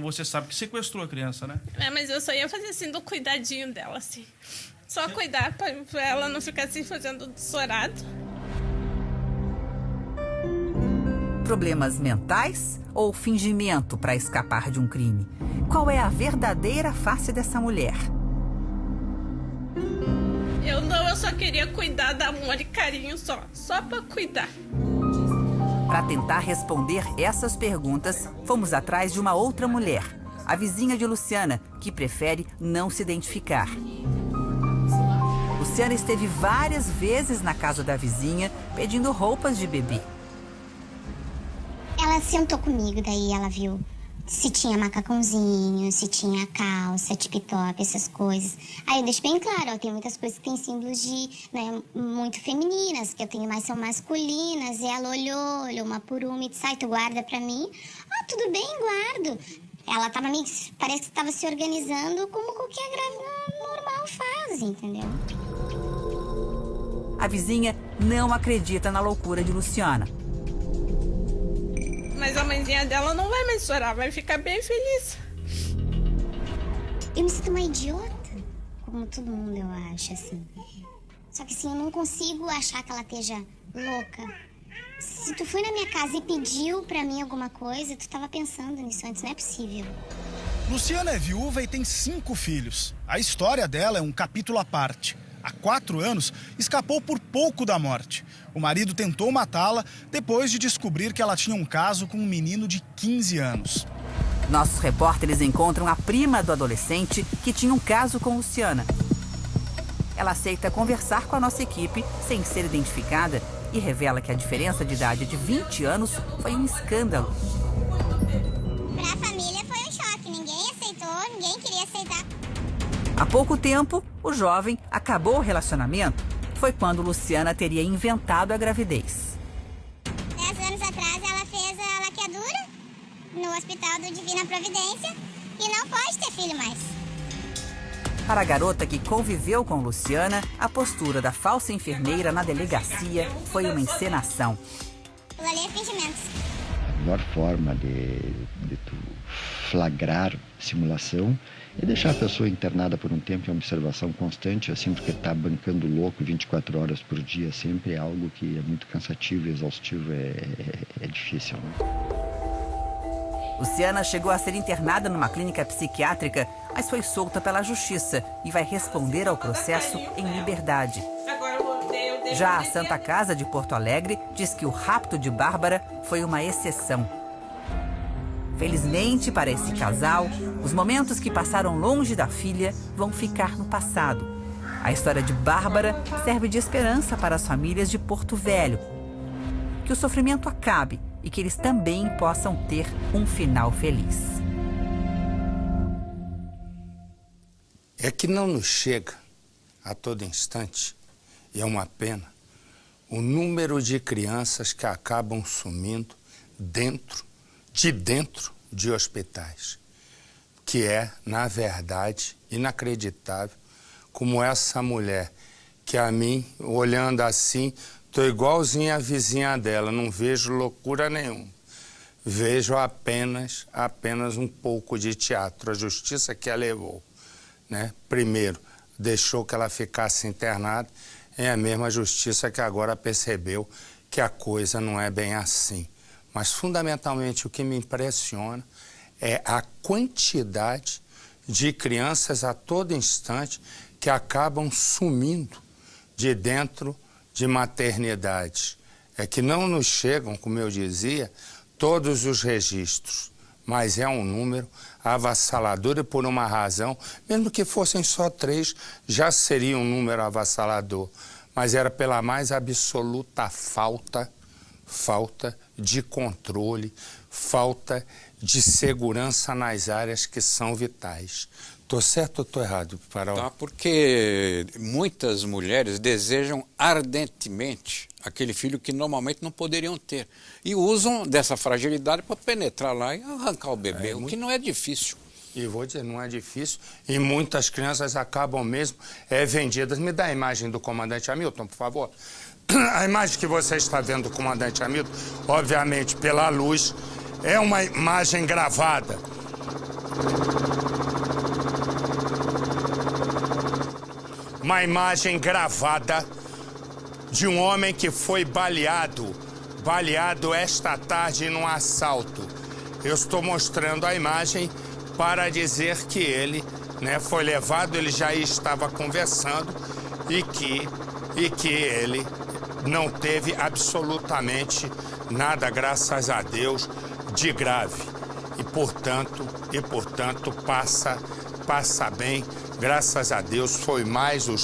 Você sabe que sequestrou a criança, né? Mas eu só ia fazer assim do cuidadinho dela, assim. Só cuidar pra ela não ficar assim fazendo chorado. Problemas mentais ou fingimento para escapar de um crime? Qual é a verdadeira face dessa mulher? Eu só queria cuidar da amor e carinho só pra cuidar. Para tentar responder essas perguntas, fomos atrás de uma outra mulher, a vizinha de Luciana, que prefere não se identificar. Luciana esteve várias vezes na casa da vizinha pedindo roupas de bebê. Ela sentou comigo, daí ela viu se tinha macacãozinho, se tinha calça, tip-top, essas coisas. Aí eu deixo bem claro, ó, tem muitas coisas que tem símbolos de, né, muito femininas, que eu tenho mais, são masculinas. E ela olhou uma por uma e disse, ai, tu guarda pra mim? Ah, tudo bem, guardo. Ela tava meio, parece que estava se organizando como qualquer grávida normal faz, entendeu? A vizinha não acredita na loucura de Luciana. Mas a mãezinha dela não vai mais chorar, vai ficar bem feliz. Eu me sinto uma idiota, como todo mundo, eu acho, assim. Só que assim, eu não consigo achar que ela esteja louca. Se tu foi na minha casa e pediu pra mim alguma coisa, tu tava pensando nisso antes, não é possível. Luciana é viúva e tem 5 filhos. A história dela é um capítulo à parte. Há 4 anos, escapou por pouco da morte. O marido tentou matá-la depois de descobrir que ela tinha um caso com um menino de 15 anos. Nossos repórteres encontram a prima do adolescente que tinha um caso com Luciana. Ela aceita conversar com a nossa equipe sem ser identificada e revela que a diferença de idade de 20 anos foi um escândalo. Pra família foi um choque, ninguém aceitou, ninguém queria aceitar. Há pouco tempo, o jovem acabou o relacionamento. Foi quando Luciana teria inventado a gravidez. 10 anos atrás, ela fez a laqueadura no Hospital do Divina Providência e não pode ter filho mais. Para a garota que conviveu com Luciana, a postura da falsa enfermeira na delegacia foi uma encenação. Aquilo ali é fingimento. A melhor forma de tu flagrar simulação é deixar a pessoa internada por um tempo em observação constante, assim, porque tá bancando louco 24 horas por dia sempre é algo que é muito cansativo e exaustivo, é difícil, né? Luciana chegou a ser internada numa clínica psiquiátrica, mas foi solta pela justiça e vai responder ao processo em liberdade. Já a Santa Casa de Porto Alegre diz que o rapto de Bárbara foi uma exceção. Felizmente para esse casal, os momentos que passaram longe da filha vão ficar no passado. A história de Bárbara serve de esperança para as famílias de Porto Velho. Que o sofrimento acabe e que eles também possam ter um final feliz. É que não nos chega a todo instante, e é uma pena, o número de crianças que acabam sumindo dentro de hospitais, que é, na verdade, inacreditável como essa mulher, que a mim, olhando assim, tô igualzinha a vizinha dela, não vejo loucura nenhuma. Vejo apenas um pouco de teatro, a justiça que a levou, né? Primeiro, deixou que ela ficasse internada, é a mesma justiça que agora percebeu que a coisa não é bem assim. Mas, fundamentalmente, o que me impressiona é a quantidade de crianças a todo instante que acabam sumindo de dentro de maternidades. É que não nos chegam, como eu dizia, todos os registros, mas é um número avassalador e por uma razão, mesmo que fossem só 3, já seria um número avassalador, mas era pela mais absoluta falta de controle, falta de segurança nas áreas que são vitais. Estou certo ou estou errado, Farol? Tá, porque muitas mulheres desejam ardentemente aquele filho que normalmente não poderiam ter. E usam dessa fragilidade para penetrar lá e arrancar o bebê, o que não é difícil. E vou dizer, não é difícil. E muitas crianças acabam mesmo vendidas. Me dá a imagem do comandante Hamilton, por favor. A imagem que você está vendo do comandante Hamilton, obviamente, pela luz, é uma imagem gravada. Uma imagem gravada de um homem que foi baleado esta tarde num assalto. Eu estou mostrando a imagem para dizer que ele, né, foi levado, ele já estava conversando e que ele não teve absolutamente nada, graças a Deus, de grave. E, portanto, passa bem, graças a Deus. Foi mais o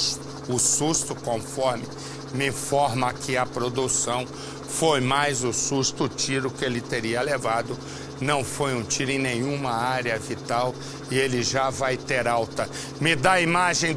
susto, conforme me informa aqui a produção, foi mais o susto, o tiro que ele teria levado. Não foi um tiro em nenhuma área vital e ele já vai ter alta. Me dá a imagem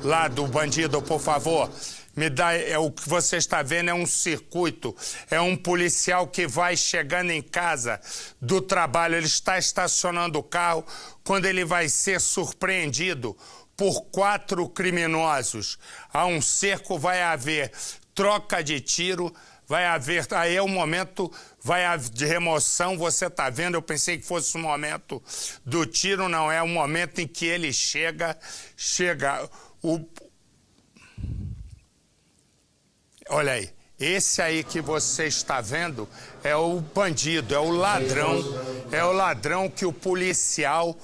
lá do bandido, por favor. Me dá, o que você está vendo é um circuito, é um policial que vai chegando em casa do trabalho, ele está estacionando o carro quando ele vai ser surpreendido por 4 criminosos. Há um cerco, vai haver troca de tiro, vai haver, aí é o momento, vai haver de remoção, você está vendo, eu pensei que fosse o momento do tiro, não, é o momento em que ele chega, olha aí, esse aí que você está vendo é o bandido, é o ladrão que o policial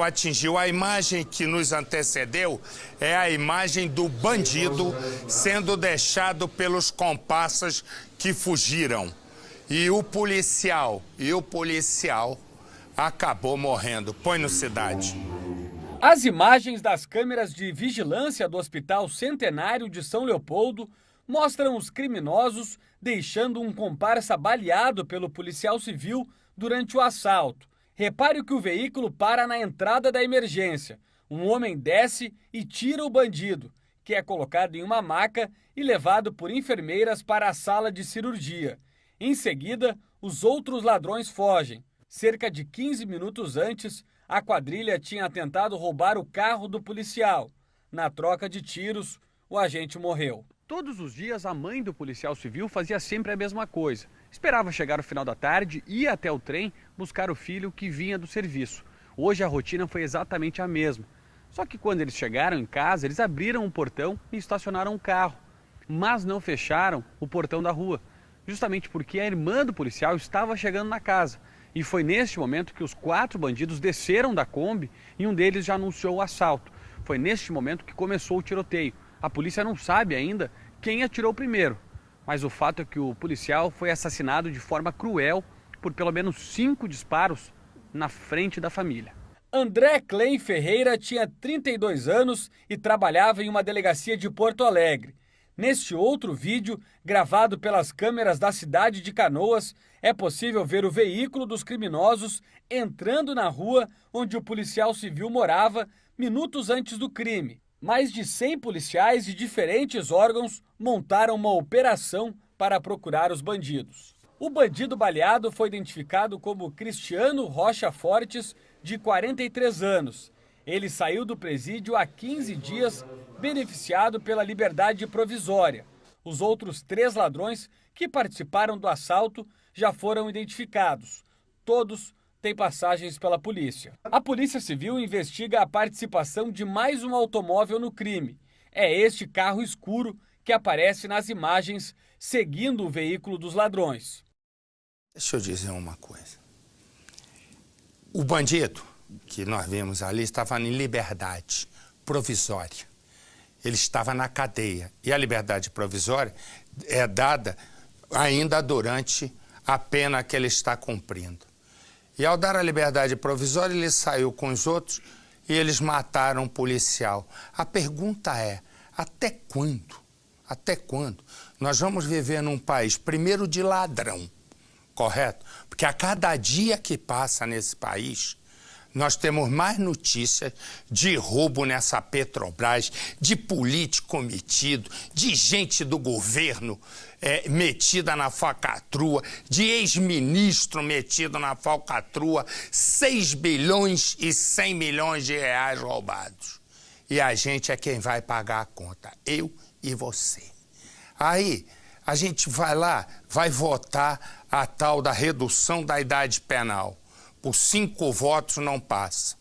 atingiu. A imagem que nos antecedeu é a imagem do bandido sendo deixado pelos comparsas que fugiram. E o policial acabou morrendo. Põe no Cidade. As imagens das câmeras de vigilância do Hospital Centenário de São Leopoldo mostram os criminosos deixando um comparsa baleado pelo policial civil durante o assalto. Repare que o veículo para na entrada da emergência. Um homem desce e tira o bandido, que é colocado em uma maca e levado por enfermeiras para a sala de cirurgia. Em seguida, os outros ladrões fogem. Cerca de 15 minutos antes, a quadrilha tinha tentado roubar o carro do policial. Na troca de tiros, o agente morreu. Todos os dias, a mãe do policial civil fazia sempre a mesma coisa. Esperava chegar o final da tarde, ia até o trem buscar o filho que vinha do serviço. Hoje a rotina foi exatamente a mesma. Só que quando eles chegaram em casa, eles abriram o portão e estacionaram o carro. Mas não fecharam o portão da rua, justamente porque a irmã do policial estava chegando na casa. E foi neste momento que os 4 bandidos desceram da Kombi e um deles já anunciou o assalto. Foi neste momento que começou o tiroteio. A polícia não sabe ainda quem atirou primeiro, mas o fato é que o policial foi assassinado de forma cruel por pelo menos 5 disparos na frente da família. André Klein Ferreira tinha 32 anos e trabalhava em uma delegacia de Porto Alegre. Neste outro vídeo, gravado pelas câmeras da cidade de Canoas, é possível ver o veículo dos criminosos entrando na rua onde o policial civil morava minutos antes do crime. Mais de 100 policiais de diferentes órgãos montaram uma operação para procurar os bandidos. O bandido baleado foi identificado como Cristiano Rocha Fortes, de 43 anos. Ele saiu do presídio há 15 dias, beneficiado pela liberdade provisória. Os outros 3 ladrões que participaram do assalto já foram identificados. Todos têm passagens pela polícia. A Polícia Civil investiga a participação de mais um automóvel no crime. É este carro escuro que aparece nas imagens seguindo o veículo dos ladrões. Deixa eu dizer uma coisa. O bandido que nós vimos ali estava em liberdade provisória. Ele estava na cadeia. E a liberdade provisória é dada ainda durante a pena que ele está cumprindo. E ao dar a liberdade provisória, ele saiu com os outros e eles mataram um policial. A pergunta é, até quando? Até quando? Nós vamos viver num país, primeiro, de ladrão, correto? Porque a cada dia que passa nesse país, Nós temos mais notícias de roubo nessa Petrobras, de político metido, de gente do governo metida na falcatrua, de ex-ministro metido na falcatrua, 6 bilhões e 100 milhões de reais roubados. E a gente é quem vai pagar a conta, eu e você. Aí a gente vai lá, vai votar a tal da redução da idade penal. Por 5 votos não passa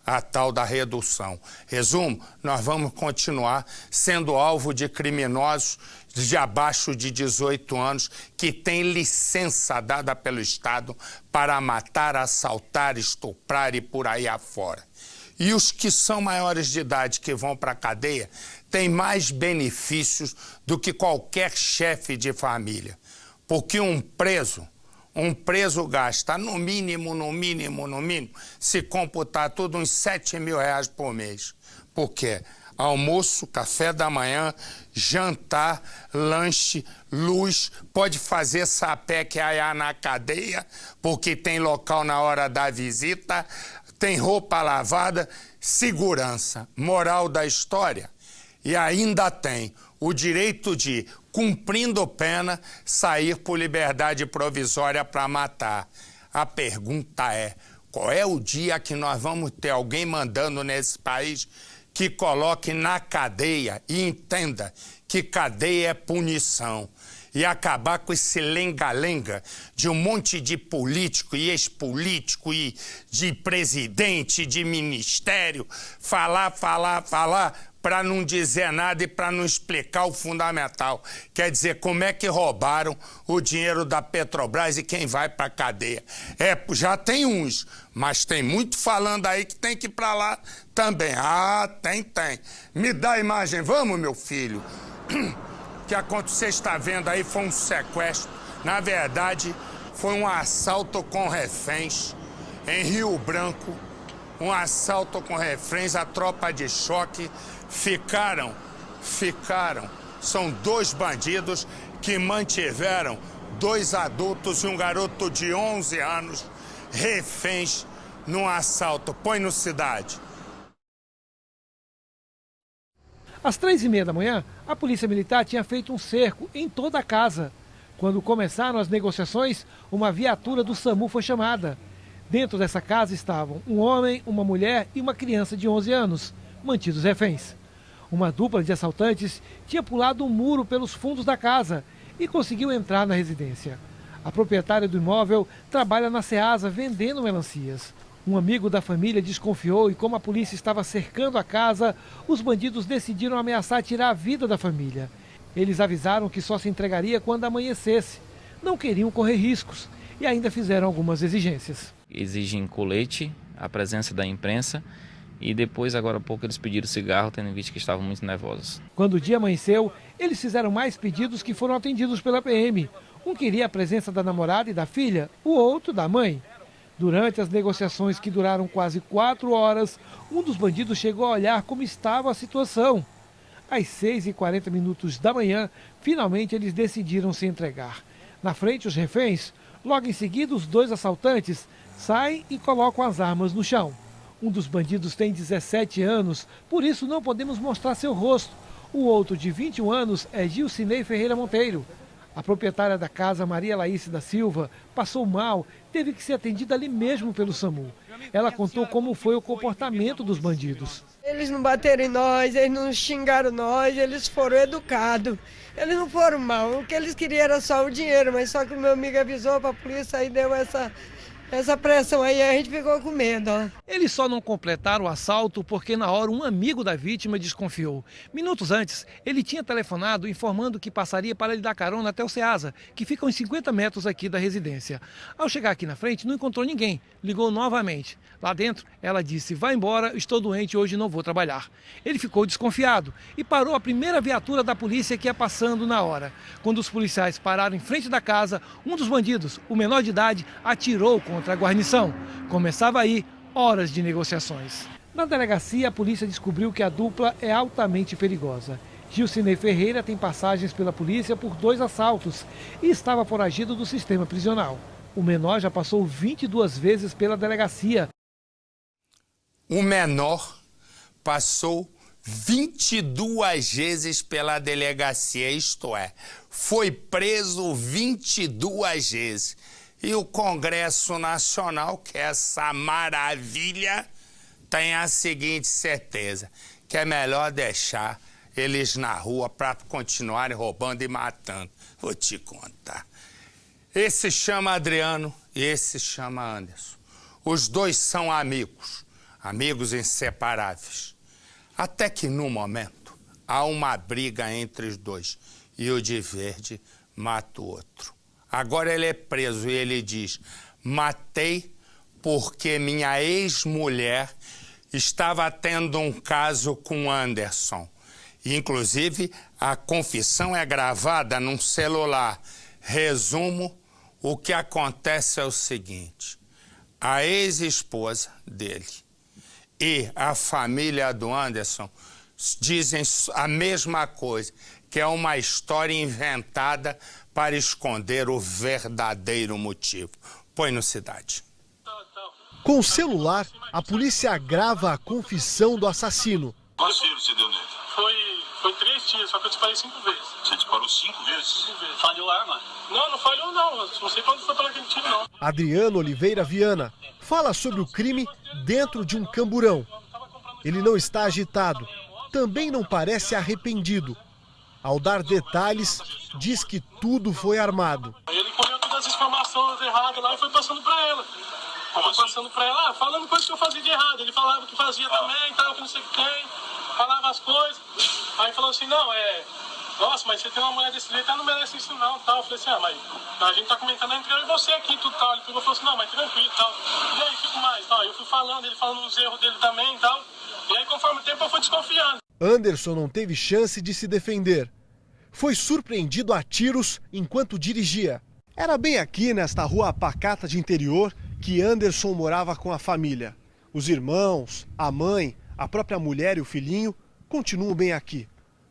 a tal da redução. Resumo, nós vamos continuar sendo alvo de criminosos de abaixo de 18 anos que têm licença dada pelo Estado para matar, assaltar, estuprar e por aí afora. E os que são maiores de idade que vão para a cadeia têm mais benefícios do que qualquer chefe de família. Porque um preso gasta no mínimo, se computar tudo, uns 7 mil reais por mês. Por quê? Almoço, café da manhã, jantar, lanche, luz, pode fazer sapé que aiá na cadeia, porque tem local na hora da visita, tem roupa lavada, segurança, moral da história. E ainda tem o direito de, cumprindo pena, sair por liberdade provisória para matar. A pergunta é, qual é o dia que nós vamos ter alguém mandando nesse país que coloque na cadeia e entenda que cadeia é punição? E acabar com esse lenga-lenga de um monte de político e ex-político e de presidente, de ministério, falar para não dizer nada e para não explicar o fundamental. Quer dizer, como é que roubaram o dinheiro da Petrobras e quem vai para a cadeia. Já tem uns, mas tem muito falando aí que tem que ir para lá também. Ah, tem. Me dá a imagem, vamos, meu filho. Que você está vendo aí foi um sequestro. Na verdade, foi um assalto com reféns em Rio Branco. Um assalto com reféns, a tropa de choque ficaram. São 2 bandidos que mantiveram 2 adultos e um garoto de 11 anos reféns num assalto. Põe no Cidade. Às 3h30 da manhã, a Polícia Militar tinha feito um cerco em toda a casa. Quando começaram as negociações, uma viatura do SAMU foi chamada. Dentro dessa casa estavam um homem, uma mulher e uma criança de 11 anos, mantidos reféns. Uma dupla de assaltantes tinha pulado um muro pelos fundos da casa e conseguiu entrar na residência. A proprietária do imóvel trabalha na Ceasa vendendo melancias. Um amigo da família desconfiou e, como a polícia estava cercando a casa, os bandidos decidiram ameaçar tirar a vida da família. Eles avisaram que só se entregaria quando amanhecesse. Não queriam correr riscos e ainda fizeram algumas exigências. Exigem colete, a presença da imprensa e depois, agora há pouco, eles pediram cigarro, tendo em vista que estavam muito nervosos. Quando o dia amanheceu, eles fizeram mais pedidos que foram atendidos pela PM. Um queria a presença da namorada e da filha, o outro da mãe. Durante as negociações que duraram quase 4 horas, um dos bandidos chegou a olhar como estava a situação. Às 6h40 da manhã, finalmente eles decidiram se entregar. Na frente, os reféns, logo em seguida, os 2 assaltantes saem e colocam as armas no chão. Um dos bandidos tem 17 anos, por isso não podemos mostrar seu rosto. O outro, de 21 anos, é Gilcinei Ferreira Monteiro. A proprietária da casa, Maria Laíce da Silva, passou mal, teve que ser atendida ali mesmo pelo SAMU. Ela contou como foi o comportamento dos bandidos. Eles não bateram em nós, eles não xingaram nós, eles foram educados. Eles não foram mal, o que eles queriam era só o dinheiro, mas só que o meu amigo avisou para a polícia e deu essa pressão aí, a gente ficou com medo. Ó. Eles só não completaram o assalto porque na hora um amigo da vítima desconfiou. Minutos antes, ele tinha telefonado informando que passaria para lhe dar carona até o Ceasa, que fica uns 50 metros aqui da residência. Ao chegar aqui na frente, não encontrou ninguém. Ligou novamente. Lá dentro, ela disse, vai embora, estou doente, hoje não vou trabalhar. Ele ficou desconfiado e parou a primeira viatura da polícia que ia passando na hora. Quando os policiais pararam em frente da casa, um dos bandidos, o menor de idade, atirou contra a guarnição. Começava aí horas de negociações. Na delegacia, a polícia descobriu que a dupla é altamente perigosa. Gilcinei Ferreira tem passagens pela polícia por 2 assaltos e estava foragido do sistema prisional. O menor já passou 22 vezes pela delegacia. O menor passou 22 vezes pela delegacia, isto é, foi preso 22 vezes. E o Congresso Nacional, que é essa maravilha, tem a seguinte certeza, que é melhor deixar eles na rua para continuarem roubando e matando. Vou te contar. Esse chama Adriano e esse chama Anderson. Os dois são amigos, amigos inseparáveis. Até que, num momento, há uma briga entre os dois e o de verde mata o outro. Agora ele é preso e ele diz, matei porque minha ex-mulher estava tendo um caso com Anderson. Inclusive, a confissão é gravada num celular. Resumo, o que acontece é o seguinte, a ex-esposa dele e a família do Anderson dizem a mesma coisa, que é uma história inventada para esconder o verdadeiro motivo. Põe no Cidade. Com o celular, a polícia grava a confissão do assassino. Quantos tiros você deu nele? Foi 3 tiros, só que eu disparei 5 vezes. Você disparou 5 vezes? 5 vezes. Falhou a arma? Não falhou não. Não sei quando foi para aquele tiro, não. Adriano Oliveira Viana fala sobre o crime dentro de um camburão. Ele não está agitado, também não parece arrependido. Ao dar detalhes, diz que tudo foi armado. Ele colheu todas as informações erradas lá e foi passando para ela. Passando para ela, falando coisas que eu fazia de errado. Ele falava que fazia também, tal, que não sei o que tem. Falava as coisas. Aí falou assim, não, nossa, mas você tem uma mulher desse jeito, ela não merece isso não, tal. Eu falei assim, mas a gente tá comentando entre eu e você aqui, tudo tal. Ele falou assim, não, mas tranquilo, tal. E aí, fico mais, tal. Eu fui falando, ele falando os erros dele também, tal. E aí, conforme o tempo, eu fui desconfiando. Anderson não teve chance de se defender. Foi surpreendido a tiros enquanto dirigia. Era bem aqui, nesta rua pacata de interior, que Anderson morava com a família. Os irmãos, a mãe, a própria mulher e o filhinho continuam bem aqui.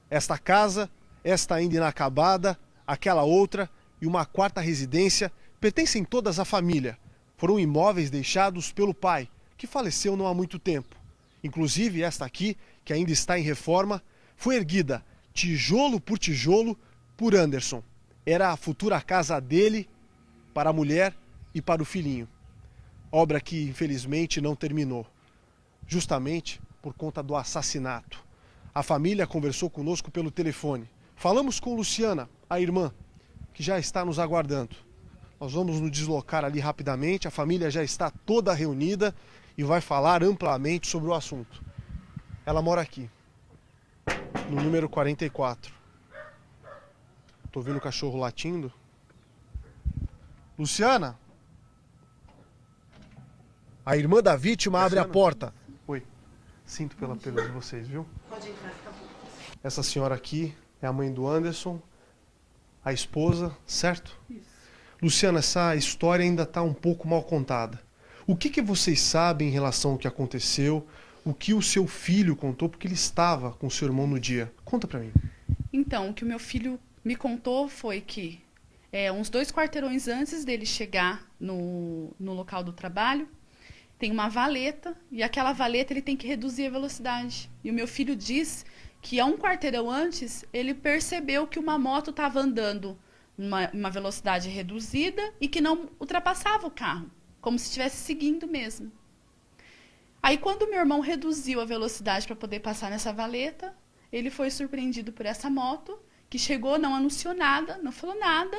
Esta casa, esta ainda inacabada, aquela outra e uma quarta residência pertencem todas à família. Foram imóveis deixados pelo pai, que faleceu não há muito tempo. Inclusive esta aqui, que ainda está em reforma, foi erguida tijolo por Anderson. Era a futura casa dele, para a mulher e para o filhinho. Obra que infelizmente não terminou, justamente por conta do assassinato. A família conversou conosco pelo telefone. Falamos com Luciana, a irmã, que já está nos aguardando. Nós vamos nos deslocar ali rapidamente, a família já está toda reunida e vai falar amplamente sobre o assunto. Ela mora aqui, no número 44. Estou ouvindo o cachorro latindo. Luciana? A irmã da vítima abre a porta. Oi, sinto pela perda de vocês, viu? Pode entrar, tá bom. Essa senhora aqui é a mãe do Anderson, a esposa, certo? Isso. Luciana, essa história ainda está um pouco mal contada. O que vocês sabem em relação ao que aconteceu? O que o seu filho contou? Porque ele estava com o seu irmão no dia. Conta pra mim. Então, o que o meu filho me contou foi que uns 2 quarteirões antes dele chegar no local do trabalho, tem uma valeta, e aquela valeta ele tem que reduzir a velocidade. E o meu filho diz que a 1 quarteirão antes, ele percebeu que uma moto estava andando uma velocidade reduzida e que não ultrapassava o carro, como se estivesse seguindo mesmo. Aí, quando meu irmão reduziu a velocidade para poder passar nessa valeta, ele foi surpreendido por essa moto, que chegou, não anunciou nada, não falou nada,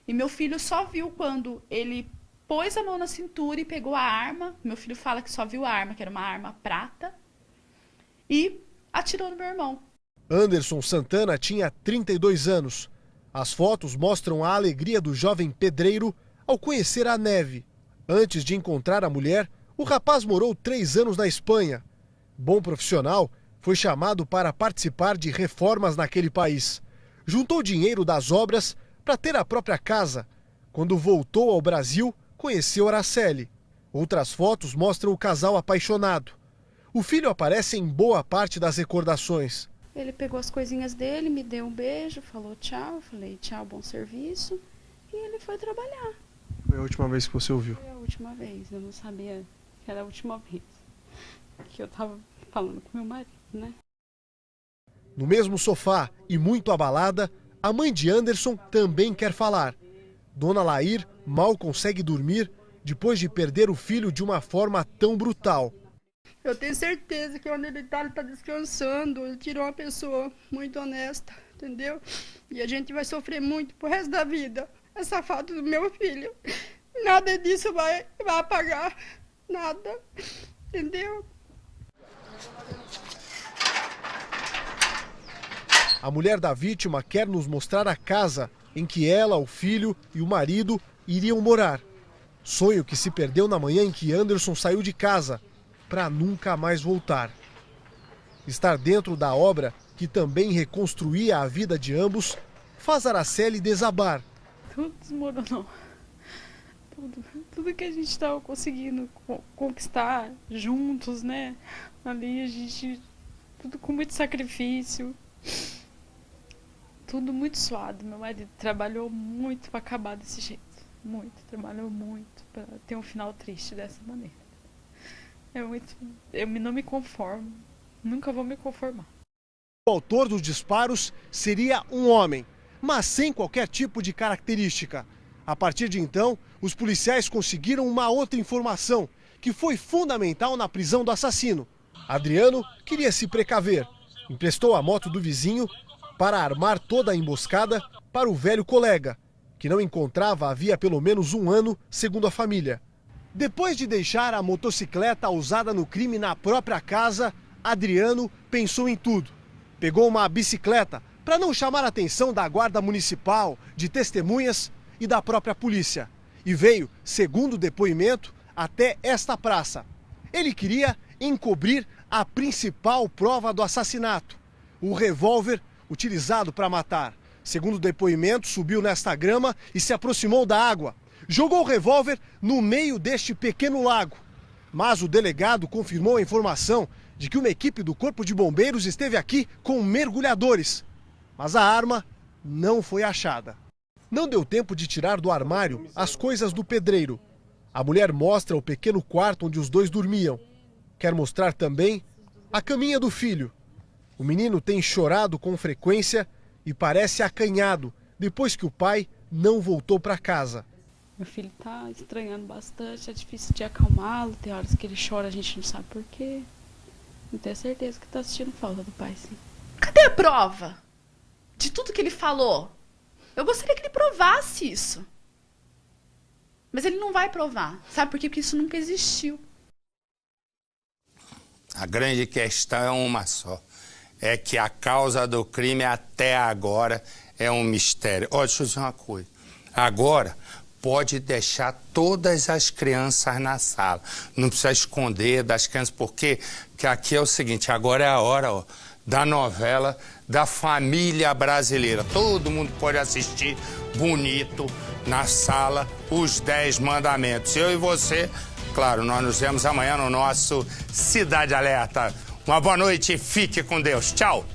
e meu filho só viu quando ele pôs a mão na cintura e pegou a arma. Meu filho fala que só viu a arma, que era uma arma prata, e atirou no meu irmão. Anderson Santana tinha 32 anos. As fotos mostram a alegria do jovem pedreiro ao conhecer a neve. Antes de encontrar a mulher, o rapaz morou 3 anos na Espanha. Bom profissional, foi chamado para participar de reformas naquele país. Juntou dinheiro das obras para ter a própria casa. Quando voltou ao Brasil, conheceu Araceli. Outras fotos mostram o casal apaixonado. O filho aparece em boa parte das recordações. Ele pegou as coisinhas dele, me deu um beijo, falou tchau, eu falei tchau, bom serviço, e ele foi trabalhar. Foi a última vez que você ouviu? Foi a última vez, eu não sabia que era a última vez. que eu tava falando com meu marido, né? No mesmo sofá e muito abalada, a mãe de Anderson também quer falar. Dona Lair mal consegue dormir depois de perder o filho de uma forma tão brutal. Eu tenho certeza que onde ele tá descansando. Ele tirou uma pessoa muito honesta, entendeu? E a gente vai sofrer muito pro resto da vida. Essa falta do meu filho. Nada disso vai apagar. Nada. Entendeu? A mulher da vítima quer nos mostrar a casa em que ela, o filho e o marido iriam morar. Sonho que se perdeu na manhã em que Anderson saiu de casa para nunca mais voltar. Estar dentro da obra, que também reconstruía a vida de ambos, faz Araceli desabar. Tudo desmoronou. Tudo que a gente estava conseguindo conquistar juntos, né? Ali a gente... Tudo com muito sacrifício. Tudo muito suado. Meu marido trabalhou muito para acabar desse jeito. Muito. Trabalhou muito para ter um final triste dessa maneira. Eu não me conformo. Nunca vou me conformar. O autor dos disparos seria um homem, mas sem qualquer tipo de característica. A partir de então, os policiais conseguiram uma outra informação que foi fundamental na prisão do assassino. Adriano queria se precaver. Emprestou a moto do vizinho para armar toda a emboscada para o velho colega, que não encontrava havia pelo menos um ano, segundo a família. Depois de deixar a motocicleta usada no crime na própria casa, Adriano pensou em tudo. Pegou uma bicicleta para não chamar a atenção da guarda municipal, de testemunhas e da própria polícia. E veio, segundo o depoimento, até esta praça. Ele queria encobrir a principal prova do assassinato, o revólver utilizado para matar. Segundo o depoimento, subiu nesta grama e se aproximou da água. Jogou o revólver no meio deste pequeno lago. Mas o delegado confirmou a informação de que uma equipe do Corpo de Bombeiros esteve aqui com mergulhadores. Mas a arma não foi achada. Não deu tempo de tirar do armário as coisas do pedreiro. A mulher mostra o pequeno quarto onde os dois dormiam. Quer mostrar também a caminha do filho. O menino tem chorado com frequência e parece acanhado depois que o pai não voltou para casa. Meu filho tá estranhando bastante, é difícil de acalmá-lo, tem horas que ele chora, a gente não sabe por quê. Eu tenho certeza que tá sentindo falta do pai, sim. Cadê a prova de tudo que ele falou? Eu gostaria que ele provasse isso. Mas ele não vai provar. Sabe por quê? Porque isso nunca existiu. A grande questão é uma só. É que a causa do crime até agora é um mistério. Olha, deixa eu dizer uma coisa. Agora pode deixar todas as crianças na sala. Não precisa esconder das crianças, porque aqui é o seguinte, agora é a hora da novela da família brasileira. Todo mundo pode assistir bonito na sala Os 10 Mandamentos. Eu e você, claro, nós nos vemos amanhã no nosso Cidade Alerta. Uma boa noite e fique com Deus. Tchau!